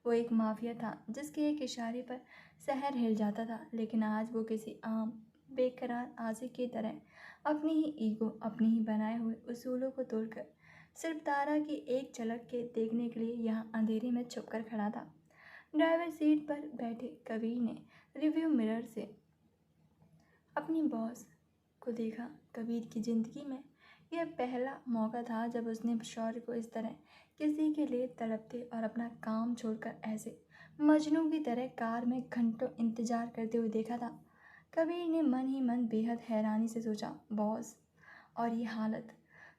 Speaker 1: वो एक माफिया था जिसके एक इशारे पर शहर हिल जाता था, लेकिन आज वो किसी आम बेकरार आशिक की तरह अपनी ही ईगो, अपनी ही बनाए हुए उसूलों को तोड़कर सिर्फ तारा की एक झलक के देखने के लिए यहाँ अंधेरे में छुपकर खड़ा था। ड्राइवर सीट पर बैठे कबीर ने रिव्यू मिरर से अपनी बॉस को देखा। कबीर की ज़िंदगी में यह पहला मौका था जब उसने शौर्य को इस तरह किसी के लिए तड़पते और अपना काम छोड़कर ऐसे मजनू की तरह कार में घंटों इंतजार करते हुए देखा था। कबीर ने मन ही मन बेहद हैरानी से सोचा, बॉस, और ये हालत,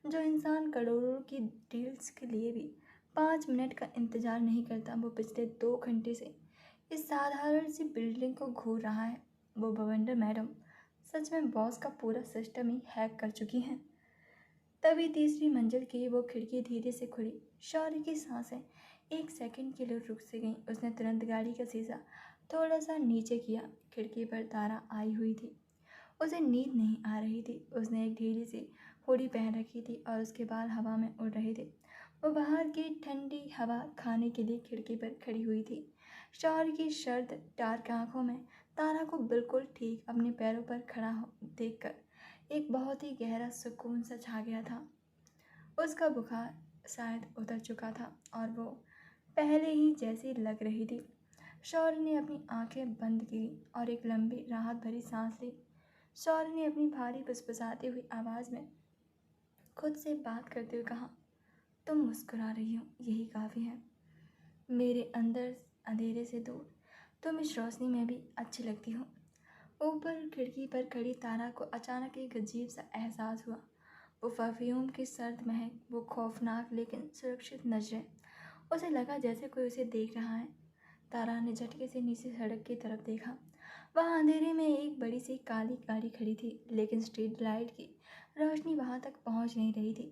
Speaker 1: जो इंसान करोड़ों की डील्स के लिए भी 5 मिनट का इंतज़ार नहीं करता, वो पिछले 2 घंटे से इस साधारण सी बिल्डिंग को घूर रहा है। वो बवंडर मैडम सच में बॉस का पूरा सिस्टम ही हैक कर चुकी हैं। तभी तीसरी मंजिल की वो खिड़की धीरे से खुली। शौर्य की सांसें 1 सेकंड के लिए रुक सी गईं। उसने तुरंत गाड़ी का शीशा थोड़ा सा नीचे किया। खिड़की पर तारा आई हुई थी। उसे नींद नहीं आ रही थी। उसने एक ढीली सी हुडी पहन रखी थी और उसके बाल हवा में उड़ रहे थे। वो बाहर की ठंडी हवा खाने के लिए खिड़की पर खड़ी हुई थी। शौर्य की सर्द डार्क आंखों में तारा को बिल्कुल ठीक अपने पैरों पर खड़ा देखकर एक बहुत ही गहरा सुकून सा छा गया था। उसका बुखार शायद उतर चुका था और वो पहले ही जैसी लग रही थी। शौर्य ने अपनी आंखें बंद की और एक लंबी राहत भरी सांस ली। शौर्य ने अपनी भारी फुसफुसाती हुई आवाज़ में खुद से बात करते हुए कहा, तुम मुस्कुरा रही हो, यही काफ़ी है। मेरे अंदर अंधेरे से दूर तुम इस रोशनी में भी अच्छी लगती हो। ऊपर खिड़की पर खड़ी तारा को अचानक एक अजीब सा एहसास हुआ। वो परफ्यूम की सर्द महक, वो खौफनाक लेकिन सुरक्षित नजरें। उसे लगा जैसे कोई उसे देख रहा है। तारा ने झटके से नीचे सड़क की तरफ देखा। वहाँ अंधेरे में एक बड़ी सी काली गाड़ी खड़ी थी, लेकिन स्ट्रीट लाइट की रोशनी वहाँ तक पहुँच नहीं रही थी।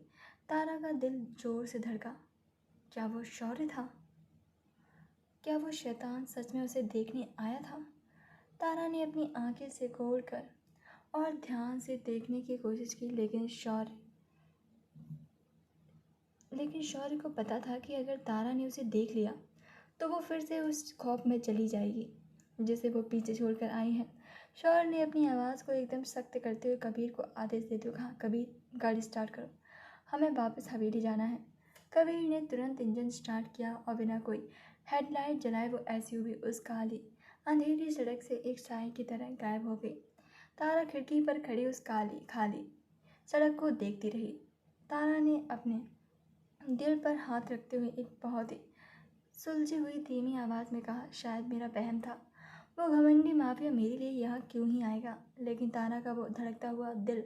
Speaker 1: तारा का दिल जोर से धड़का। क्या वो शौर्य था? क्या वो शैतान सच में उसे देखने आया था? तारा ने अपनी आंखें सिकोड़ कर और ध्यान से देखने की कोशिश की, लेकिन शौर्य को पता था कि अगर तारा ने उसे देख लिया तो वो फिर से उस खौफ में चली जाएगी जिसे वो पीछे छोड़कर आई है। शौर्य ने अपनी आवाज़ को एकदम सख्त करते हुए कबीर को आदेश देते हुए कहा, कबीर, गाड़ी स्टार्ट करो, हमें वापस हवेली जाना है। कबीर ने तुरंत इंजन स्टार्ट किया और बिना कोई हेडलाइट जलाए वो एसयूवी उस काली अंधेरी सड़क से एक साए की तरह गायब हो गई। तारा खिड़की पर खड़ी उस काली खाली सड़क को देखती रही। तारा ने अपने दिल पर हाथ रखते हुए एक बहुत ही सुलझी हुई धीमी आवाज़ में कहा, शायद मेरा वहम था। वो घमंडी माफिया मेरे लिए यहाँ क्यों ही आएगा? लेकिन तारा का वो धड़कता हुआ दिल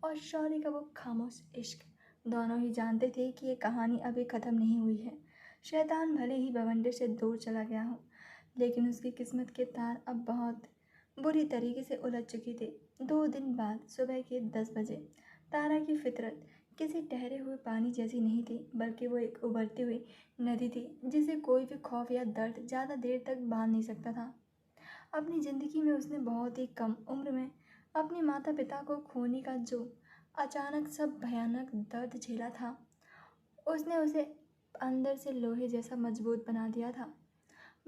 Speaker 1: और शौर्य का वो खामोश इश्क दोनों ही जानते थे कि ये कहानी अभी ख़त्म नहीं हुई है। शैतान भले ही बवंडर से दूर चला गया हो, लेकिन उसकी किस्मत के तार अब बहुत बुरी तरीके से उलझ चुकी थे। 2 दिन बाद सुबह के 10 बजे तारा की फितरत किसी ठहरे हुए पानी जैसी नहीं थी, बल्कि वो एक उभरती हुई नदी थी जिसे कोई भी खौफ या दर्द ज़्यादा देर तक बांध नहीं सकता था। अपनी ज़िंदगी में उसने बहुत ही कम उम्र में अपने माता पिता को खोने का जो अचानक सब भयानक दर्द झेला था, उसने उसे अंदर से लोहे जैसा मजबूत बना दिया था।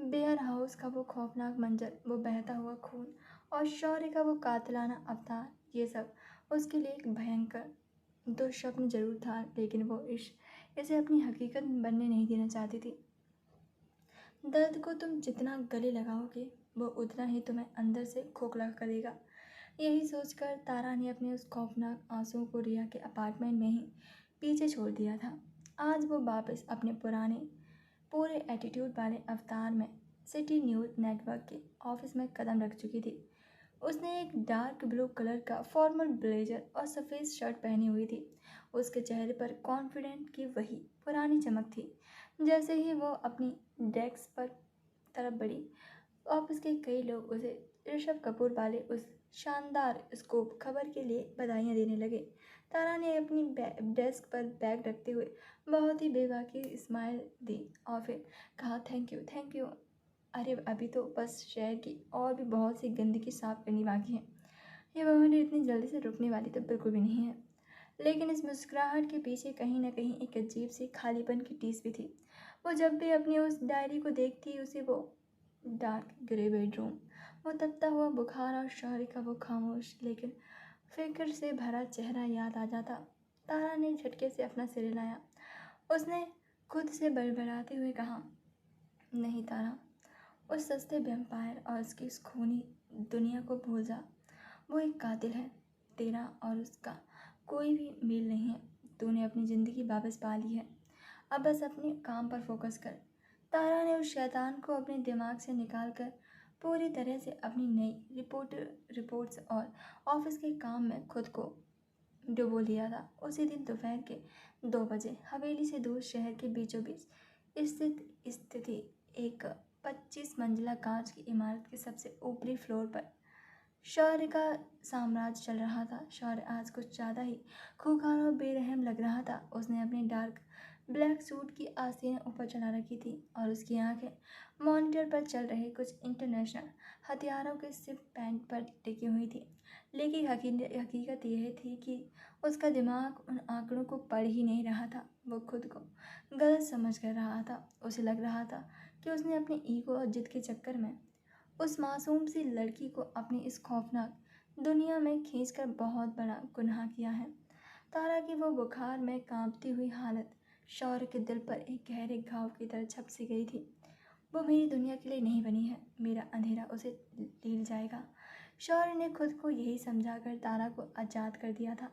Speaker 1: बेयर हाउस का वो खौफनाक मंजर, वो बहता हुआ खून और शौर्य का वो कातिलाना अवतार, ये सब उसके लिए एक भयंकर दुःस्वप्न जरूर था, लेकिन वो इसे अपनी हकीकत बनने नहीं देना चाहती थी। दर्द को तुम जितना गले लगाओगे वो उतना ही तुम्हें अंदर से खोखला करेगा। यही सोचकर तारा ने अपने उस खौफनाक आंसुओं को रिया के अपार्टमेंट में ही पीछे छोड़ दिया था। आज वो वापस अपने पुराने पूरे एटीट्यूड वाले अवतार में सिटी न्यूज़ नेटवर्क के ऑफिस में कदम रख चुकी थी। उसने एक डार्क ब्लू कलर का फॉर्मल ब्लेजर और सफ़ेद शर्ट पहनी हुई थी। उसके चेहरे पर कॉन्फिडेंट की वही पुरानी चमक थी। जैसे ही वो अपनी डेस्क पर तरफ बढ़ी, ऑफिस के कई लोग उसे ऋषभ कपूर वाले उस शानदार स्कूप खबर के लिए बधाइयाँ देने लगे। तारा ने अपनी डेस्क पर बैग रखते हुए बहुत ही बेबाकी स्माइल दी और फिर कहा, थैंक यू थैंक यू। अरे अभी तो बस शहर की और भी बहुत सी गंदगी साफ करनी बाकी है। ये बवंडर इतनी जल्दी से रुकने वाली तो बिल्कुल भी नहीं है। लेकिन इस मुस्कुराहट के पीछे कहीं ना कहीं एक अजीब सी खालीपन की टीस भी थी। वो जब भी अपनी उस डायरी को देखती, उसे वो डार्क ग्रे बेडरूम, वो तपता हुआ बुखार और शौर्य का वो खामोश लेकिन फिक्र से भरा चेहरा याद आ जाता। तारा ने झटके से अपना सिर हिलाया। उसने खुद से बड़बड़ाते हुए कहा, नहीं तारा, उस सस्ते वैम्पायर और उसकी उस खूनी दुनिया को भूल जा। वो एक कातिल है। तेरा और उसका कोई भी मेल नहीं है। तूने अपनी ज़िंदगी वापस पा ली है। अब बस अपने काम पर फोकस कर। तारा ने उस शैतान को अपने दिमाग से निकाल कर पूरी तरह से अपनी नई रिपोर्ट्स और ऑफिस के काम में खुद को डुबो लिया था। उसी दिन दोपहर के 2 बजे हवेली से दूर शहर के बीचों बीच स्थिति एक 25 मंजिला कांच की इमारत के सबसे ऊपरी फ्लोर पर शौर्य का साम्राज्य चल रहा था। शौर्य आज कुछ ज़्यादा ही खूंखार और बेरहम लग रहा था। उसने अपने डार्क ब्लैक सूट की आस्तीनें ऊपर चढ़ा रखी थी और उसकी आंखें मॉनिटर पर चल रहे कुछ इंटरनेशनल हथियारों के सिप पैंट पर टिकी हुई थी। लेकिन हकीकत यह थी कि उसका दिमाग उन आंकड़ों को पढ़ ही नहीं रहा था। वो खुद को गलत समझ कर रहा था। उसे लग रहा था कि उसने अपने ईगो और जिद के चक्कर में उस मासूम सी लड़की को अपनी इस खौफनाक दुनिया में खींचकर बहुत बड़ा गुनाह किया है। तारा की वो बुखार में कांपती हुई हालत शौर्य के दिल पर एक गहरे घाव की तरह छप सी गई थी। वो मेरी दुनिया के लिए नहीं बनी है। मेरा अंधेरा उसे लील जाएगा। शौर्य ने खुद को यही समझाकर तारा को आज़ाद कर दिया था।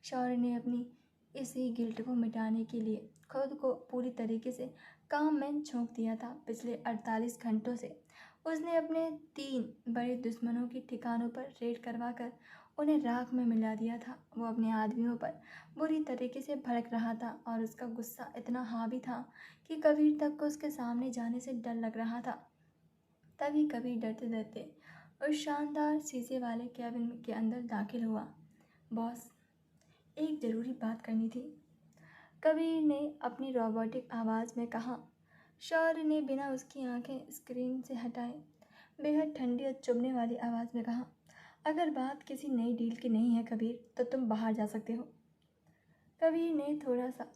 Speaker 1: शौर्य ने अपनी इसी गिल्ट को मिटाने के लिए खुद को पूरी तरीके से काम में झोंक दिया था। पिछले 48 घंटों से उसने अपने 3 बड़े दुश्मनों के ठिकानों पर रेड करवाकर उन्हें राख में मिला दिया था। वो अपने आदमियों पर बुरी तरीके से भड़क रहा था और उसका गुस्सा इतना हावी था कि कबीर तक को उसके सामने जाने से डर लग रहा था। तभी कबीर डरते डरते उस शानदार शीशे वाले कैबिन के अंदर दाखिल हुआ। बॉस, एक ज़रूरी बात करनी थी, कबीर ने अपनी रोबोटिक आवाज़ में कहा। शौर्य ने बिना उसकी आंखें स्क्रीन से हटाए बेहद ठंडी और चुभने वाली आवाज़ में कहा, अगर बात किसी नई डील की नहीं है कबीर, तो तुम बाहर जा सकते हो। कबीर ने थोड़ा सा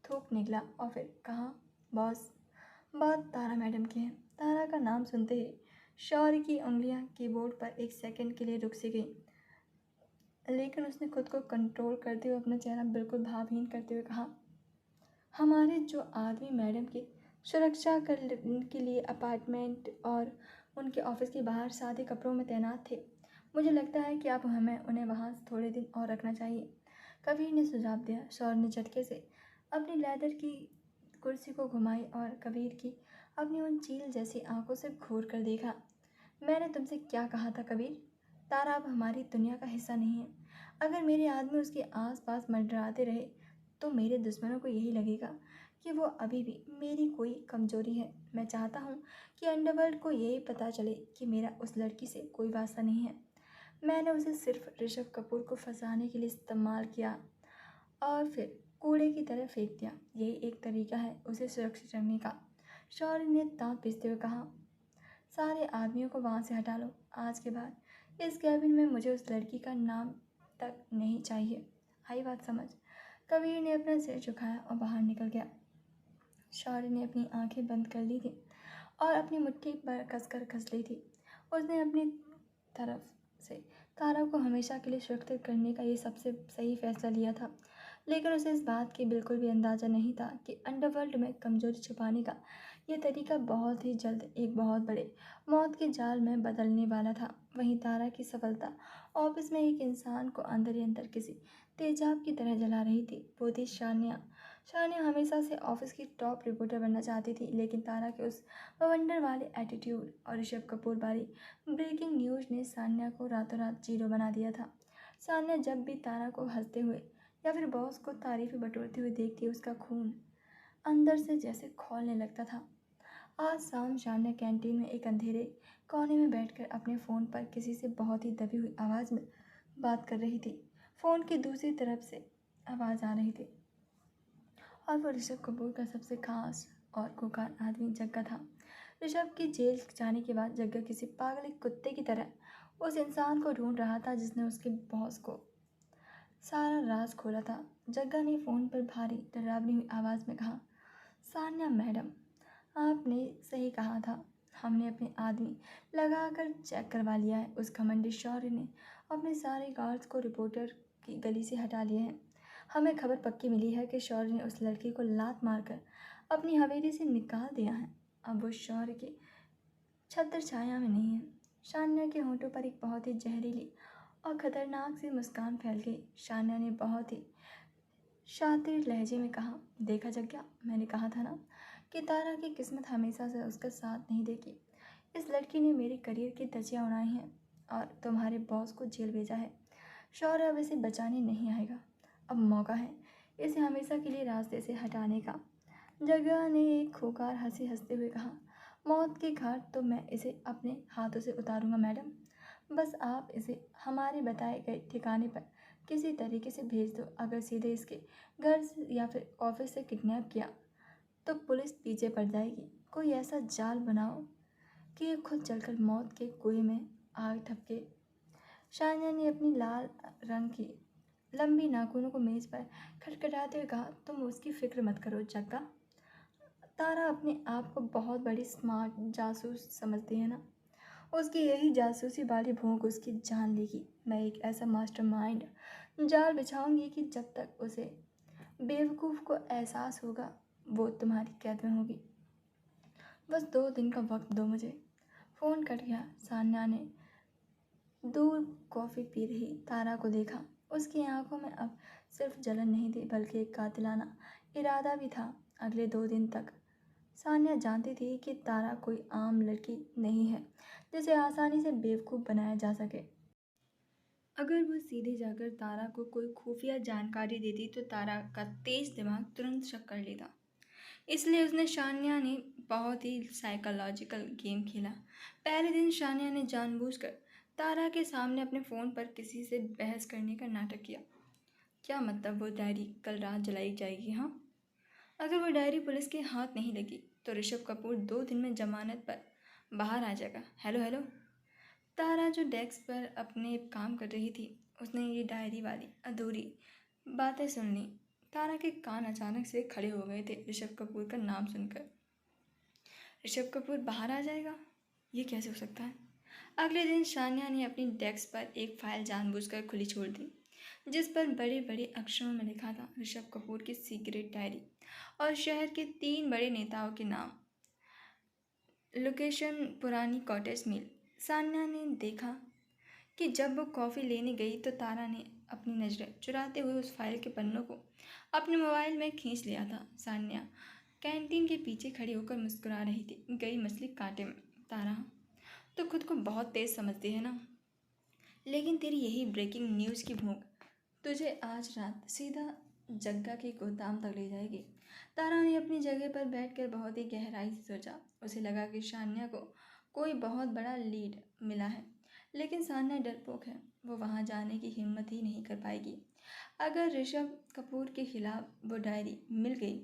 Speaker 1: थूक निकला और फिर कहा, बॉस, बात तारा मैडम की है। तारा का नाम सुनते ही शौर्य की उंगलियां कीबोर्ड पर एक सेकंड के लिए रुक सी गई, लेकिन उसने खुद को कंट्रोल करते हुए अपना चेहरा बिल्कुल भावहीन करते हुए कहा, हमारे जो आदमी मैडम की सुरक्षा करने के लिए अपार्टमेंट और उनके ऑफिस के बाहर सादे कपड़ों में तैनात थे, मुझे लगता है कि आप हमें उन्हें वहाँ थोड़े दिन और रखना चाहिए, कबीर ने सुझाव दिया। शौर्य ने झटके से अपनी लेदर की कुर्सी को घुमाई और कबीर की अपनी उन चील जैसी आंखों से घूर कर देखा। मैंने तुमसे क्या कहा था कबीर? तारा अब हमारी दुनिया का हिस्सा नहीं है। अगर मेरे आदमी उसके आसपास मंडराते रहे तो मेरे दुश्मनों को यही लगेगा कि वो अभी भी मेरी कोई कमजोरी है। मैं चाहता हूँ कि अंडरवर्ल्ड को यही पता चले कि मेरा उस लड़की से कोई वास्ता नहीं है। मैंने उसे सिर्फ ऋषभ कपूर को फंसाने के लिए इस्तेमाल किया और फिर कूड़े की तरह फेंक दिया। यही एक तरीका है उसे सुरक्षित रखने का। शौर्य ने दांत पीसते हुए कहा, सारे आदमियों को वहाँ से हटा लो। आज के बाद इस कैबिन में मुझे उस लड़की का नाम तक नहीं चाहिए। आई बात समझ? कबीर ने अपना सिर झुकाया और बाहर निकल गया। शौर्य ने अपनी आंखें बंद कर ली थी और अपनी मुट्ठी पर कसकर कस ली थी। उसने अपनी तरफ से तारा को हमेशा के लिए सुरक्षित करने का ये सबसे सही फैसला लिया था, लेकिन उसे इस बात की बिल्कुल भी अंदाज़ा नहीं था कि अंडरवर्ल्ड में कमजोरी छुपाने का यह तरीका बहुत ही जल्द एक बहुत बड़े मौत के जाल में बदलने वाला था। वहीं तारा की सफलता ऑफिस में एक इंसान को अंदर ही अंदर किसी तेजाब की तरह जला रही थी। वो थी शान्या। शान्या हमेशा से ऑफिस की टॉप रिपोर्टर बनना चाहती थी, लेकिन तारा के उस बवंडर वाले एटीट्यूड और ऋषभ कपूर वाली ब्रेकिंग न्यूज़ ने सान्या को रातों रात जीरो बना दिया था। सान्या जब भी तारा को हंसते हुए या फिर बॉस को तारीफें बटोरते हुए देखती, उसका खून अंदर से जैसे खौलने लगता था। आज शाम सान्या कैंटीन में एक अंधेरे कोने में बैठकर अपने फ़ोन पर किसी से बहुत ही दबी हुई आवाज़ में बात कर रही थी। फ़ोन की दूसरी तरफ से आवाज़ आ रही थी और वो ऋषभ कपूर का सबसे खास और खूंखार आदमी जग्गा था। ऋषभ की जेल जाने के बाद जग्गा किसी पागल कुत्ते की तरह उस इंसान को ढूंढ रहा था जिसने उसके बॉस को सारा राज खोला था। जग्गा ने फ़ोन पर भारी डरावनी हुई आवाज़ में कहा, सान्या मैडम, आपने सही कहा था। हमने अपने आदमी लगाकर चेक करवा लिया है। उस घमंडी शौर्य ने अपने सारे गार्ड्स को रिपोर्टर की गली से हटा लिए हैं। हमें खबर पक्की मिली है कि शौर्य ने उस लड़की को लात मारकर अपनी हवेली से निकाल दिया है। अब वो शौर्य की छत्र छाया में नहीं है। शान्या के होंठों पर एक बहुत ही जहरीली और खतरनाक सी मुस्कान फैल गई। शान्या ने बहुत ही शातिर लहजे में कहा, देखा जग्गा, मैंने कहा था ना कि तारा की किस्मत हमेशा से उसका साथ नहीं देगी। इस लड़की ने मेरे करियर की धज्जियां उड़ाई हैं और तुम्हारे बॉस को जेल भेजा है। शौर्य अब इसे बचाने नहीं आएगा। अब मौका है इसे हमेशा के लिए रास्ते से हटाने का। जग्गा ने एक खूंखार हंसी हंसते हुए कहा, मौत की घाट तो मैं इसे अपने हाथों से उतारूंगा मैडम। बस आप इसे हमारे बताए गए ठिकाने पर किसी तरीके से भेज दो। अगर सीधे इसके घर से या फिर ऑफिस से किडनैप किया तो पुलिस पीछे पड़ जाएगी। कोई ऐसा जाल बनाओ कि ये खुद चलकर मौत के कुएं में आग ठपके। शान्या ने अपनी लाल रंग की लंबी नाखूनों को मेज पर खटखटाते हुए कहा, तुम उसकी फिक्र मत करो जग्गा। तारा अपने आप को बहुत बड़ी स्मार्ट जासूस समझती है ना, उसकी यही जासूसी वाली भोंक उसकी जान लेगी। मैं एक ऐसा मास्टरमाइंड जाल बिछाऊंगी कि जब तक उसे बेवकूफ़ को एहसास होगा वो तुम्हारी कैद में होगी। बस 2 दिन का वक्त दो मुझे। फ़ोन कट गया। सान्या ने दूर कॉफ़ी पी रही तारा को देखा। उसकी आंखों में अब सिर्फ जलन नहीं थी बल्कि एक कातिलाना इरादा भी था। अगले 2 दिन तक सान्या जानती थी कि तारा कोई आम लड़की नहीं है जिसे आसानी से बेवकूफ़ बनाया जा सके। अगर वो सीधे जाकर तारा को कोई खुफिया जानकारी देती तो तारा का तेज दिमाग तुरंत शक कर लेता। इसलिए उसने शान्या ने बहुत ही साइकोलॉजिकल गेम खेला। पहले दिन शान्या ने जानबूझकर तारा के सामने अपने फ़ोन पर किसी से बहस करने का नाटक किया। क्या मतलब वो डायरी कल रात जलाई जाएगी? हाँ, अगर वो डायरी पुलिस के हाथ नहीं लगी तो ऋषभ कपूर 2 दिन में जमानत पर बाहर आ जाएगा। Hello hello. तारा जो डेस्क पर अपने काम कर रही थी उसने ये डायरी वाली अधूरी बातें सुन ली। तारा के कान अचानक से खड़े हो गए थे ऋषभ कपूर का नाम सुनकर। ऋषभ कपूर बाहर आ जाएगा? ये कैसे हो सकता है? अगले दिन शान्या ने अपनी डेस्क पर एक फाइल जानबूझकर खुली छोड़ दी जिस पर बड़े बड़े अक्षरों में लिखा था ऋषभ कपूर की सीक्रेट डायरी और शहर के 3 बड़े नेताओं के नाम। लोकेशन पुरानी कॉटेज मिल। सान्या ने देखा कि जब वो कॉफ़ी लेने गई तो तारा ने अपनी नज़रें चुराते हुए उस फाइल के पन्नों को अपने मोबाइल में खींच लिया था। सान्या कैंटीन के पीछे खड़ी होकर मुस्कुरा रही थी। गई मछली कांटे में। तारा तो खुद को बहुत तेज़ समझती है ना, लेकिन तेरी यही ब्रेकिंग न्यूज़ की भूख तुझे आज रात सीधा जग्गा के गोदाम तक ले जाएगी। तारा ने अपनी जगह पर बैठकर बहुत ही गहराई से सोचा। उसे लगा कि शान्या को कोई बहुत बड़ा लीड मिला है, लेकिन सान्या डरपोक है। वो वहाँ जाने की हिम्मत ही नहीं कर पाएगी। अगर ऋषभ कपूर के खिलाफ वो डायरी मिल गई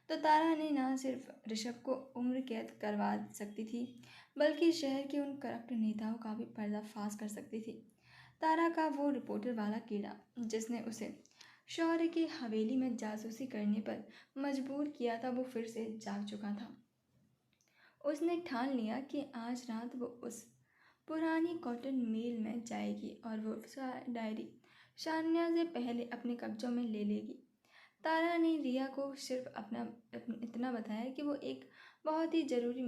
Speaker 1: तो तारा ने न सिर्फ ऋषभ को उम्र कैद करवा सकती थी बल्कि शहर के उन करप्ट नेताओं का भी पर्दाफाश कर सकती थी। तारा का वो रिपोर्टर वाला कीड़ा जिसने उसे शौर्य की हवेली में जासूसी करने पर मजबूर किया था वो फिर से जाग चुका था। उसने ठान लिया कि आज रात वो उस पुरानी कॉटन मिल में जाएगी और वो डायरी शान्या से पहले अपने कब्जों में ले लेगी। तारा ने रिया को सिर्फ इतना बताया कि वो एक बहुत ही ज़रूरी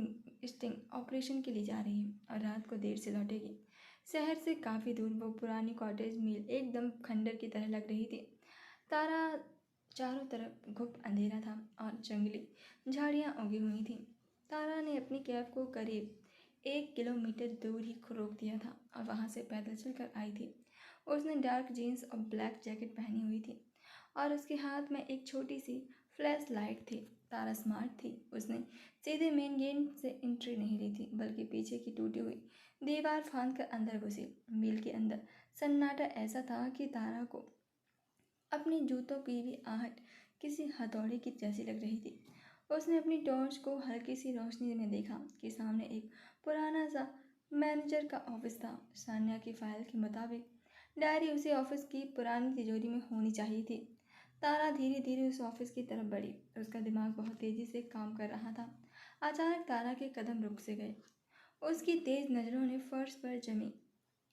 Speaker 1: स्टिंग ऑपरेशन के लिए जा रही है और रात को देर से लौटेगी। शहर से काफ़ी दूर वो पुरानी कॉटेज मिल एकदम खंडर की तरह लग रही थी। तारा चारों तरफ घुप अंधेरा था और जंगली झाड़ियाँ उगी हुई थीं। तारा ने अपनी कैब को करीब 1 किलोमीटर दूर ही रोक दिया था और वहाँ से पैदल चलकर आई थी। उसने डार्क जीन्स और ब्लैक जैकेट पहनी हुई थी और उसके हाथ में एक छोटी सी फ्लैश लाइट थी। तारा स्मार्ट थी। उसने सीधे मेन गेट से एंट्री नहीं ली थी बल्कि पीछे की टूटी हुई दीवार फांद कर अंदर घुसी। मिल के अंदर सन्नाटा ऐसा था कि तारा को अपने जूतों की भी आहट किसी हथौड़े की जैसी लग रही थी। उसने अपनी टॉर्च को हल्की सी रोशनी में देखा कि सामने एक पुराना सा मैनेजर का ऑफिस था। सान्या की फाइल के मुताबिक डायरी उसी ऑफिस की पुरानी तिजोरी में होनी चाहिए थी। तारा धीरे धीरे उस ऑफिस की तरफ बढ़ी। उसका दिमाग बहुत तेजी से काम कर रहा था। अचानक तारा के कदम रुक से गए। उसकी तेज नज़रों ने फर्श पर जमी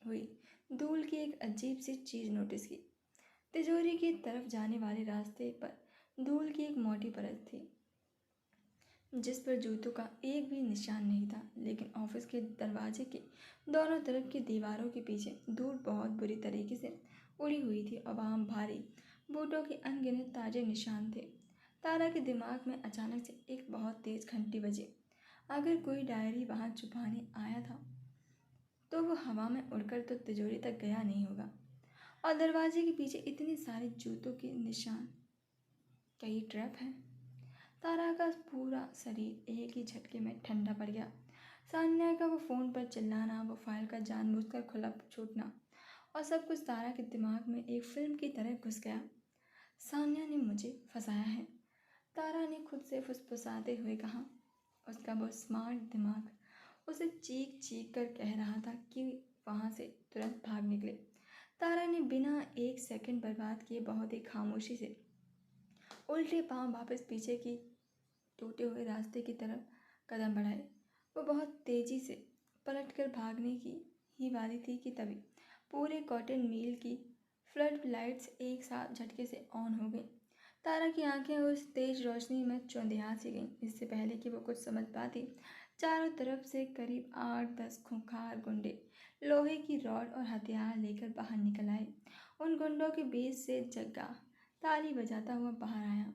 Speaker 1: हुई धूल की एक अजीब सी चीज़ नोटिस की। तिजोरी की तरफ जाने वाले रास्ते पर धूल की एक मोटी परत थी जिस पर जूतों का एक भी निशान नहीं था, लेकिन ऑफिस के दरवाजे के दोनों तरफ की दीवारों के पीछे धूल बहुत बुरी तरीके से उड़ी हुई थी और वहाँ भारी बूटों के अनगिनत ताजे निशान थे। तारा के दिमाग में अचानक से एक बहुत तेज घंटी बजी। अगर कोई डायरी वहाँ छुपाने आया था तो वो हवा में उड़कर तो तिजोरी तक गया नहीं होगा। और दरवाजे के पीछे इतने सारे जूतों के निशान, क्या ये ट्रैप है? तारा का पूरा शरीर एक ही झटके में ठंडा पड़ गया। सान्या का वो फ़ोन पर चिल्लाना, वो फाइल का जानबूझकर खुला छूटना और सब कुछ तारा के दिमाग में एक फिल्म की तरह घुस गया। सान्या ने मुझे फंसाया है, तारा ने खुद से फुसफुसाते हुए कहा। उसका वो स्मार्ट दिमाग उसे चीख चीख कर कह रहा था कि वहाँ से तुरंत भाग निकले। तारा ने बिना एक सेकंड बर्बाद किए बहुत ही खामोशी से उल्टे पांव वापस पीछे की टूटे हुए रास्ते की तरफ कदम बढ़ाए। वो बहुत तेज़ी से पलटकर भागने की ही वाली थी कि तभी पूरे कॉटन मिल की फ्लड लाइट्स एक साथ झटके से ऑन हो गई। तारा की आंखें उस तेज रोशनी में चौंधिया सी गईं। इससे पहले कि वो कुछ समझ पाती, चारों तरफ से करीब 8-10 खूंखार गुंडे लोहे की रॉड और हथियार लेकर बाहर निकल आए। उन गुंडों के बीच से जग्गा ताली बजाता हुआ बाहर आया।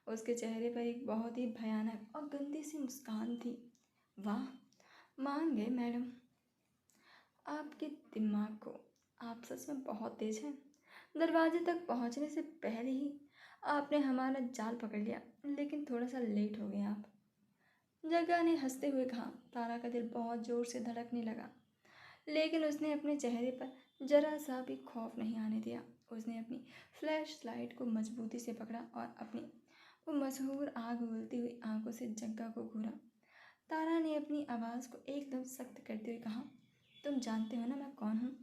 Speaker 1: उसके चेहरे पर एक बहुत ही भयानक और गंदी सी मुस्कान थी। वाह, मान गए मैडम, आपके दिमाग को, आप सच में बहुत तेज हैं। दरवाजे तक पहुंचने से पहले ही आपने हमारा जाल पकड़ लिया, लेकिन थोड़ा सा लेट हो गए आप। जग्गा ने हंसते हुए कहा। तारा का दिल बहुत जोर से धड़कने लगा, लेकिन उसने अपने चेहरे पर जरा सा भी खौफ नहीं आने दिया। उसने अपनी फ्लैश लाइट को मजबूती से पकड़ा और अपनी वो मशहूर आग उगलती हुई आंखों से जग्गा को घूरा। तारा ने अपनी आवाज़ को एकदम सख्त करते हुए कहा, तुम जानते हो ना मैं कौन हूँ?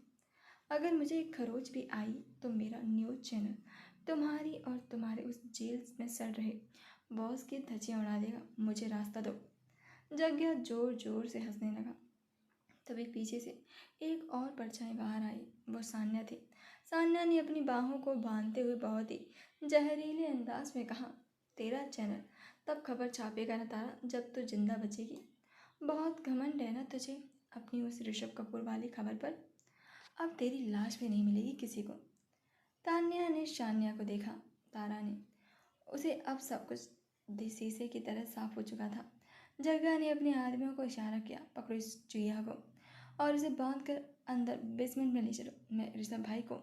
Speaker 1: अगर मुझे एक खरोच भी आई तो मेरा न्यूज़ चैनल तुम्हारी और तुम्हारे उस जेल में सड़ रहे बॉस की धज्जियाँ उड़ा देगा। मुझे रास्ता दो। जग्गा जोर जोर से हंसने लगा। तभी पीछे से एक और परछाई बाहर आई। वो सान्या थी। सान्या ने अपनी बाहों को बांधते हुए बहुत ही जहरीले अंदाज में कहा, तेरा चैनल तब खबर छापेगा ना तारा, जब तू जिंदा बचेगी। बहुत घमंड है ना तुझे अपनी उस ऋषभ कपूर वाली खबर पर। अब तेरी लाश भी नहीं मिलेगी किसी को। तान्या ने शान्या को देखा। तारा ने उसे अब सब कुछ शीशे की तरह साफ हो चुका था। जग्गा ने अपने आदमियों को इशारा किया, पकड़ो इस चुहिया को और इसे बांध कर अंदर बेसमेंट में ले चलो। मैं ऋषभ भाई को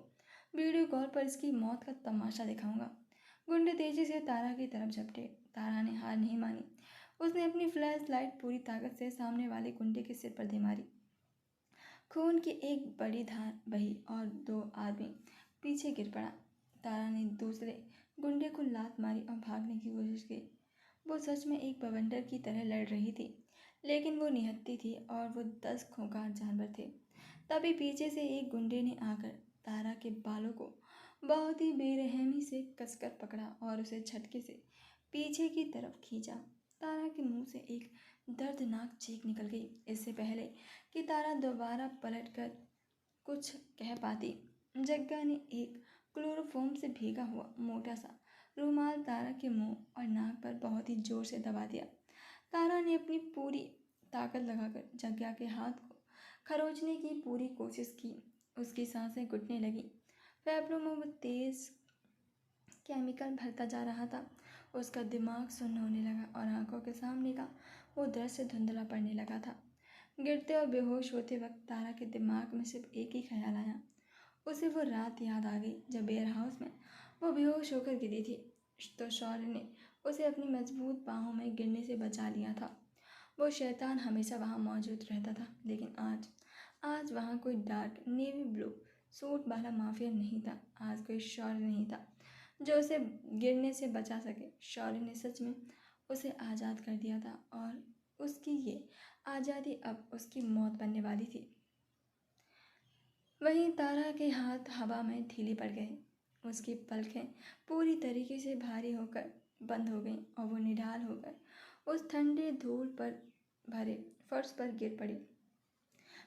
Speaker 1: वीडियो कॉल पर इसकी मौत का तमाशा दिखाऊंगा। गुंडे तेजी से तारा की तरफ झपटे। तारा ने हार नहीं मानी। उसने अपनी फ्लैश लाइट पूरी ताकत से सामने वाले गुंडे के सिर पर दे मारी। खून की एक बड़ी धार बही और 2 आदमी पीछे गिर पड़ा। तारा ने दूसरे गुंडे को लात मारी और भागने की कोशिश की। वो सच में एक बवंडर की तरह लड़ रही थी, लेकिन वो निहत्थी थी और वो 10 खूंखार जानवर थे। तभी पीछे से एक गुंडे ने आकर तारा के बालों को बहुत ही बेरहमी से कसकर पकड़ा और उसे झटके से पीछे की तरफ खींचा। तारा के मुंह से एक दर्दनाक चीख निकल गई। इससे पहले कि तारा दोबारा पलटकर कुछ कह पाती, जग्गा ने एक क्लोरोफॉर्म से भीगा हुआ मोटा सा रुमाल तारा के मुंह और नाक पर बहुत ही जोर से दबा दिया। तारा ने अपनी पूरी ताकत लगाकर जग्गा के हाथ को खरोचने की पूरी कोशिश की। उसकी सांसें घुटने लगी। फेफड़ों में वो तेज केमिकल भरता जा रहा था। उसका दिमाग सुन्न होने लगा और आंखों के सामने का वो दृश्य धुंधला पड़ने लगा था। गिरते और बेहोश होते वक्त तारा के दिमाग में सिर्फ एक ही ख्याल आया। उसे वो रात याद आ गई जब वेयर हाउस में वो बेहोश होकर गिरी थी, तो शौर्य ने उसे अपनी मजबूत बाहों में गिरने से बचा लिया था। वो शैतान हमेशा वहाँ मौजूद रहता था, लेकिन आज वहाँ कोई डार्क नेवी ब्लू सूट वाला माफिया नहीं था। आज कोई शौर्य नहीं था जो उसे गिरने से बचा सके। शौर्य ने सच में उसे आज़ाद कर दिया था और उसकी ये आज़ादी अब उसकी मौत बनने वाली थी। वहीं तारा के हाथ हवा में ढीले पड़ गए। उसकी पलकें पूरी तरीके से भारी होकर बंद हो गईं और वो निढाल होकर उस ठंडे धूल पर भरे फर्श पर गिर पड़ी।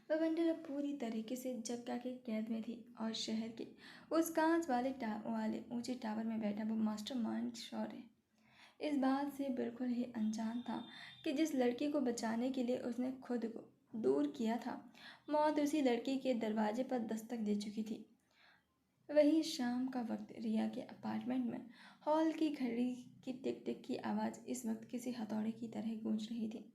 Speaker 1: बवंडर अब पूरी तरीके से जग्गा के कैद में थी और शहर के उस कांच वाले ऊंचे टावर में बैठा वो मास्टरमाइंड शौर्य इस बात से बिल्कुल ही अनजान था कि जिस लड़की को बचाने के लिए उसने खुद को दूर किया था, मौत उसी लड़की के दरवाजे पर दस्तक दे चुकी थी। वही शाम का वक्त रिया के अपार्टमेंट में हॉल की घड़ी की टिक टिक की आवाज़ इस वक्त किसी हथौड़े की तरह गूंज रही थी।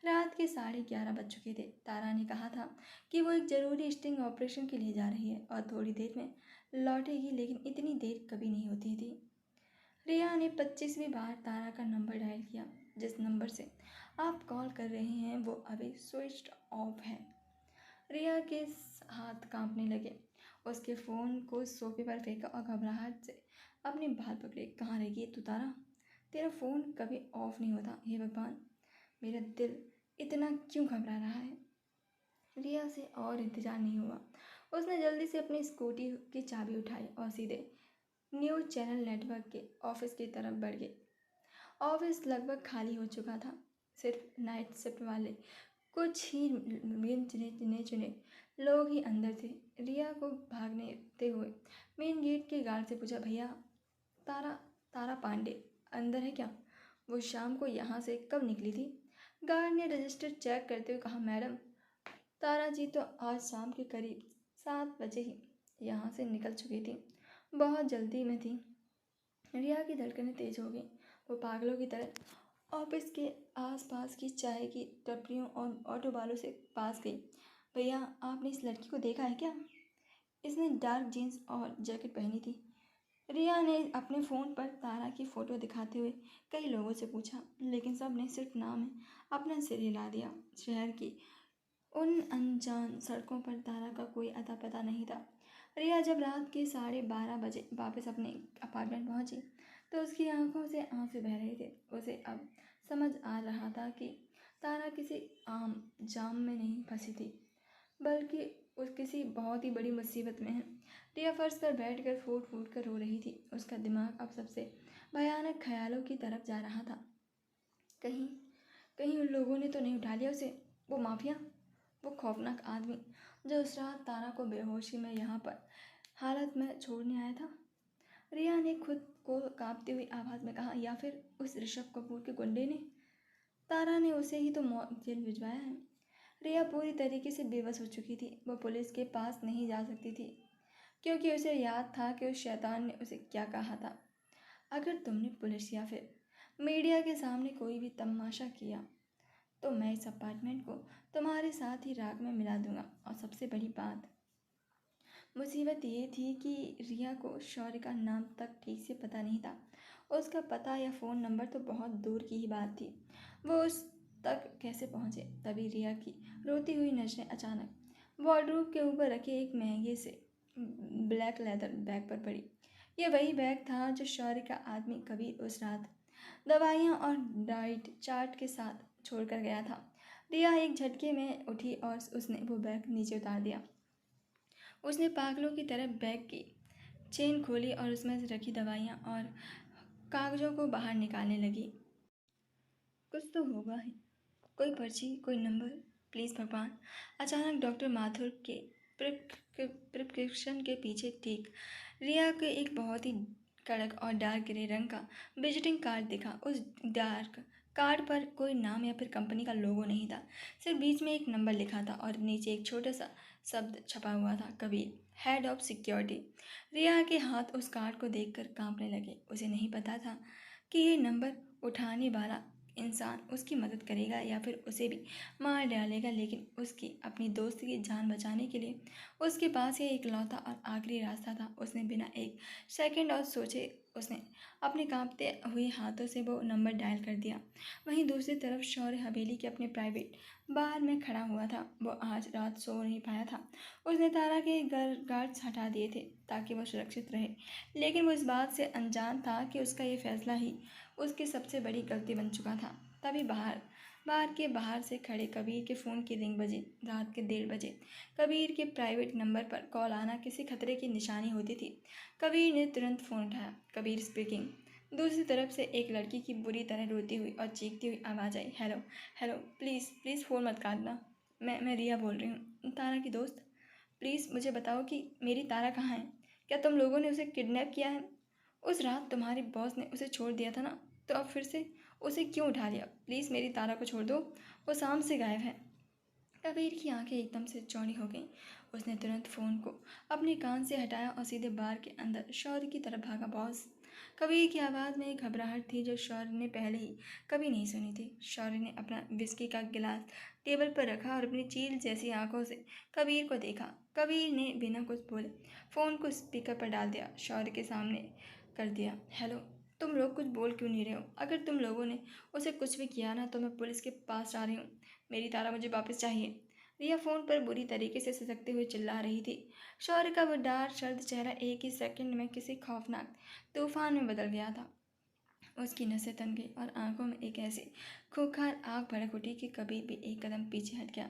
Speaker 1: रात के 11:30 बज चुके थे। तारा ने कहा था कि वो एक ज़रूरी स्टिंग ऑपरेशन के लिए जा रही है और थोड़ी देर में लौटेगी, लेकिन इतनी देर कभी नहीं होती थी। रिया ने 25वीं बार तारा का नंबर डायल किया। जिस नंबर से आप कॉल कर रहे हैं वो अभी स्विच ऑफ है। रिया के हाथ कांपने लगे। उसके फ़ोन को सोफे पर फेंका और घबराहट से अपने बाल पकड़े। कहाँ रह गई तू तारा? तेरा फ़ोन कभी ऑफ नहीं होता। हे भगवान, मेरा दिल इतना क्यों घबरा रहा है? रिया से और इंतज़ार नहीं हुआ। उसने जल्दी से अपनी स्कूटी की चाबी उठाई और सीधे न्यूज़ चैनल नेटवर्क के ऑफिस की तरफ बढ़ गई। ऑफिस लगभग खाली हो चुका था। सिर्फ नाइट शिफ्ट वाले कुछ ही गिने चुने लोग ही अंदर थे। रिया को भागते हुए मेन गेट के गार्ड से पूछा, भैया तारा तारा पांडे अंदर है क्या? वो शाम को यहाँ से कब निकली थी? गार्ड ने रजिस्टर चेक करते हुए कहा। मैडम, तारा जी तो आज शाम के करीब 7 बजे ही यहाँ से निकल चुकी थी। बहुत जल्दी में थी। रिया की धड़कनें तेज हो गई। वो पागलों की तरह ऑफिस के आसपास की चाय की टपरियों और ऑटो वालों से पास गई। भैया, आपने इस लड़की को देखा है क्या? इसने डार्क जीन्स और जैकेट पहनी थी। रिया ने अपने फ़ोन पर तारा की फ़ोटो दिखाते हुए कई लोगों से पूछा, लेकिन सब ने सिर्फ नाम में अपना सिर हिला दिया। शहर की उन अनजान सड़कों पर तारा का कोई अता पता नहीं था। रिया जब रात के 12:30 बजे वापस अपने अपार्टमेंट पहुंची तो उसकी आंखों से आंसू बह रहे थे। उसे अब समझ आ रहा था कि तारा किसी आम जाम में नहीं फंसी थी, बल्कि उस किसी बहुत ही बड़ी मुसीबत में है। रिया फर्श पर बैठकर फूट फूट कर रो रही थी। उसका दिमाग अब सबसे भयानक ख्यालों की तरफ जा रहा था। कहीं कहीं उन लोगों ने तो नहीं उठा लिया उसे? वो माफिया, वो खौफनाक आदमी जो उस रात तारा को बेहोशी में यहाँ पर हालत में छोड़ने आया था। रिया ने खुद को कांपती हुई आवाज़ में कहा, या फिर उस ऋषभ कपूर के गुंडे ने? तारा ने उसे ही तो मौत जेल भिजवाया है। रिया पूरी तरीके से बेबस हो चुकी थी। वो पुलिस के पास नहीं जा सकती थी, क्योंकि उसे याद था कि उस शैतान ने उसे क्या कहा था। अगर तुमने पुलिस या फिर मीडिया के सामने कोई भी तमाशा किया तो मैं इस अपार्टमेंट को तुम्हारे साथ ही राख में मिला दूंगा। और सबसे बड़ी बात, मुसीबत ये थी कि रिया को शौर्य का नाम तक ठीक से पता नहीं था। उसका पता या फ़ोन नंबर तो बहुत दूर की ही बात थी। वो उस तक कैसे पहुँचे? तभी रिया की रोती हुई नजरें अचानक वार्डरोब के ऊपर रखे एक महंगे से ब्लैक लेदर बैग पर पड़ी। ये वही बैग था जो शौर्य का आदमी कबीर उस रात दवाइयाँ और डाइट चार्ट के साथ छोड़कर गया था। रिया एक झटके में उठी और उसने वो बैग नीचे उतार दिया। उसने पागलों की तरह बैग की चेन खोली और उसमें से रखी दवाइयाँ और कागज़ों को बाहर निकालने लगी। कुछ तो होगा ही, कोई पर्ची, कोई नंबर, प्लीज़ भगवान। अचानक डॉक्टर माथुर के प्रिस्क्रिप्शन के पीछे ठीक रिया के एक बहुत ही कड़क और डार्क ग्रे रंग का विजिटिंग कार्ड दिखा। उस डार्क कार्ड पर कोई नाम या फिर कंपनी का लोगो नहीं था, सिर्फ बीच में एक नंबर लिखा था और नीचे एक छोटा सा शब्द छपा हुआ था, कबीर, हेड ऑफ सिक्योरिटी। रिया के हाथ उस कार्ड को देखकर कांपने लगे। उसे नहीं पता था कि ये नंबर उठाने वाला इंसान उसकी मदद करेगा या फिर उसे भी मार डालेगा, लेकिन उसकी अपनी दोस्त की जान बचाने के लिए उसके पास ये इकलौता और आखिरी रास्ता था। उसने बिना एक सेकंड और सोचे उसने अपने कांपते हुए हाथों से वो नंबर डायल कर दिया। वहीं दूसरी तरफ शौर्य हवेली के अपने प्राइवेट बार में खड़ा हुआ था। वो आज रात सो नहीं पाया था। उसने तारा के गार्ड्स हटा दिए थे ताकि वो सुरक्षित रहे, लेकिन वो इस बात से अनजान था कि उसका ये फैसला ही उसकी सबसे बड़ी गलती बन चुका था। तभी बार के बाहर से खड़े कबीर के फ़ोन की रिंग बजी। रात के 1:30 बजे कबीर के प्राइवेट नंबर पर कॉल आना किसी खतरे की निशानी होती थी। कबीर ने तुरंत फ़ोन उठाया। कबीर स्पीकिंग। दूसरी तरफ से एक लड़की की बुरी तरह रोती हुई और चीखती हुई आवाज़ आई, hello hello, please please phone मत काटना। मैं रिया बोल रही हूँ, तारा की दोस्त। प्लीज़ मुझे बताओ कि मेरी तारा कहाँ है? क्या तुम लोगों ने उसे किडनैप किया है? उस रात तुम्हारे बॉस ने उसे छोड़ दिया था ना, तो अब फिर से उसे क्यों उठा लिया? प्लीज़ मेरी तारा को छोड़ दो, वो शाम से गायब है। कबीर की आंखें एकदम से चौड़ी हो गईं। उसने तुरंत फ़ोन को अपने कान से हटाया और सीधे बार के अंदर शौर्य की तरफ भागा। बॉस। कबीर की आवाज़ में एक घबराहट थी जो शौर्य ने पहले ही कभी नहीं सुनी थी। शौर्य ने अपना विस्की का गिलास टेबल पर रखा और अपनी चील जैसी आंखों से कबीर को देखा। कबीर ने बिना कुछ बोले फ़ोन को स्पीकर पर डाल दिया, शौर्य के सामने कर दिया। हेलो, तुम लोग कुछ बोल क्यों नहीं रहे हो? अगर तुम लोगों ने उसे कुछ भी किया ना तो मैं पुलिस के पास जा रही हूँ। मेरी तारा मुझे वापस चाहिए। रिया फ़ोन पर बुरी तरीके से सिसकते हुए चिल्ला रही थी। शौर्य का वो डार्क सर्द चेहरा एक ही सेकंड में किसी खौफनाक तूफान में बदल गया था। उसकी नसें तन गई और आंखों में एक ऐसी खूंखार आग भड़क उठी कि कबीर भी एक कदम पीछे हट गया।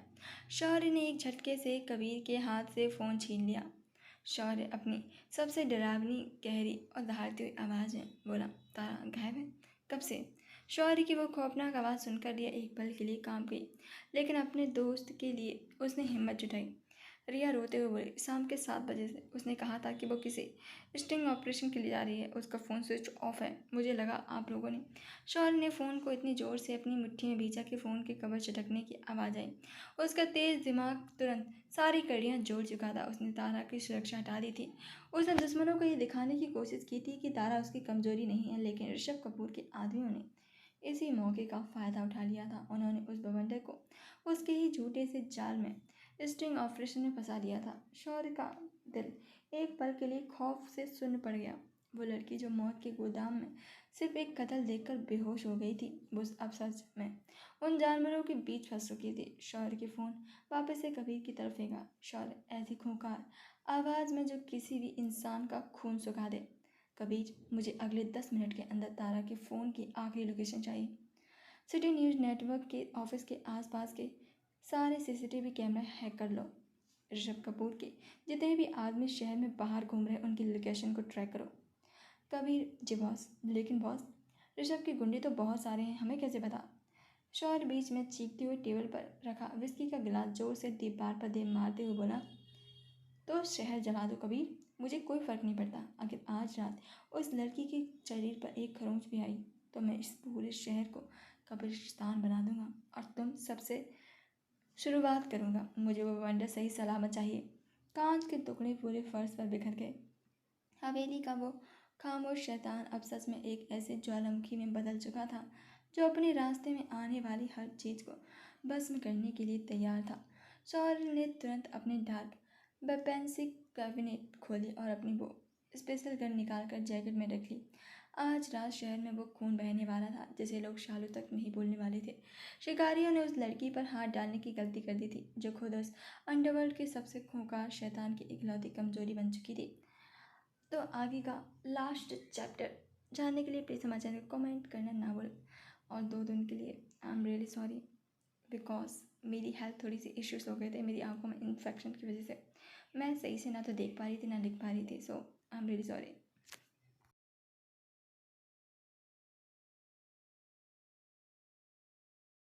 Speaker 1: शौर्य ने एक झटके से कबीर के हाथ से फ़ोन छीन लिया। शौर्य अपनी सबसे डरावनी, गहरी और दहाड़ती हुई आवाज़ में बोला, तारा गायब है? कब से? शौर्य की वो खौफनाक आवाज़ सुनकर रिया एक पल के लिए कांप गई, लेकिन अपने दोस्त के लिए उसने हिम्मत जुटाई। रिया रोते हुए बोली, शाम के 7 बजे से उसने कहा था कि वो किसी स्टिंग ऑपरेशन के लिए जा रही है। उसका फ़ोन स्विच ऑफ है। मुझे लगा आप लोगों ने। शौर्य ने फ़ोन को इतनी ज़ोर से अपनी मुट्ठी में भींचा कि फ़ोन के कवर चटकने की आवाज़ आई। उसका तेज़ दिमाग तुरंत सारी कड़ियाँ जोड़ चुका था। उसने तारा की सुरक्षा हटा दी थी। उसने दुश्मनों को ये दिखाने की कोशिश की थी कि तारा उसकी कमज़ोरी नहीं है, लेकिन ऋषभ कपूर के आदमियों ने इसी मौके का फ़ायदा उठा लिया था। उन्होंने उस बवंडर को उसके ही झूठे से जाल में स्टिंग ऑपरेशन में फंसा दिया था। शौर्य का दिल एक पल के लिए खौफ से सुन्न पड़ गया। वो लड़की जो मौत के गोदाम में सिर्फ एक कत्ल देखकर बेहोश हो गई थी, वो अब सच में उन जानवरों के बीच फंस चुकी थी। शौर्य के फ़ोन वापस से कबीर की तरफ फेंका। शौर्य ऐसी खूंखार आवाज़ में जो किसी भी इंसान का खून सुखा दे। कबीर, मुझे अगले 10 मिनट के अंदर तारा के फ़ोन की आखिरी लोकेशन चाहिए। सिटी न्यूज़ नेटवर्क के ऑफिस के आसपास के सारे सीसीटीवी कैमरे हैक कर लो। ऋषभ कपूर के जितने भी आदमी शहर में बाहर घूम रहे हैं उनकी लोकेशन को ट्रैक करो। कबीर, जी बॉस, लेकिन बॉस, ऋषभ के गुंडे तो बहुत सारे हैं, हमें कैसे पता? शौर्य बीच में चीखती हुई टेबल पर रखा विस्की का गिलास जोर से दीवार पर दे मारते हुए बोला, तो शहर जला दो कबीर, मुझे कोई फ़र्क नहीं पड़ता। अगर आज रात उस लड़की के शरीर पर एक खरोंच भी आई तो मैं इस पूरे शहर को कब्रिस्तान बना दूंगा और तुम सबसे शुरुआत करूंगा। मुझे वो वंडर सही सलामत चाहिए। कांच के टुकड़े पूरे फर्श पर बिखर गए। हवेली का वो खामोश शैतान अब सच में एक ऐसे ज्वालामुखी में बदल चुका था जो अपने रास्ते में आने वाली हर चीज़ को भस्म करने के लिए तैयार था। शौर्य ने तुरंत अपने डार्क वेपन्स कैबिनेट खोली और अपनी वो स्पेशल गन निकालकर जैकेट में रख ली। आज रात शहर में वो खून बहने वाला था जिसे लोग सालों तक नहीं भूलने वाले थे। शिकारियों ने उस लड़की पर हाथ डालने की गलती कर दी थी जो खुद उस अंडरवर्ल्ड के सबसे खूंखार शैतान की इकलौती कमजोरी बन चुकी थी। तो आगे का लास्ट चैप्टर जानने के लिए प्लीज़ हमारे चैनल को कमेंट करना ना भूलें। और 2 दिन के लिए I am really sorry because मेरी हेल्थ थोड़ी सी इश्यूज़ हो गए थे। मेरी आंखों में इन्फेक्शन की वजह से मैं सही से ना तो देख पा रही थी ना लिख पा रही थी। सो आई एम रियली सॉरी।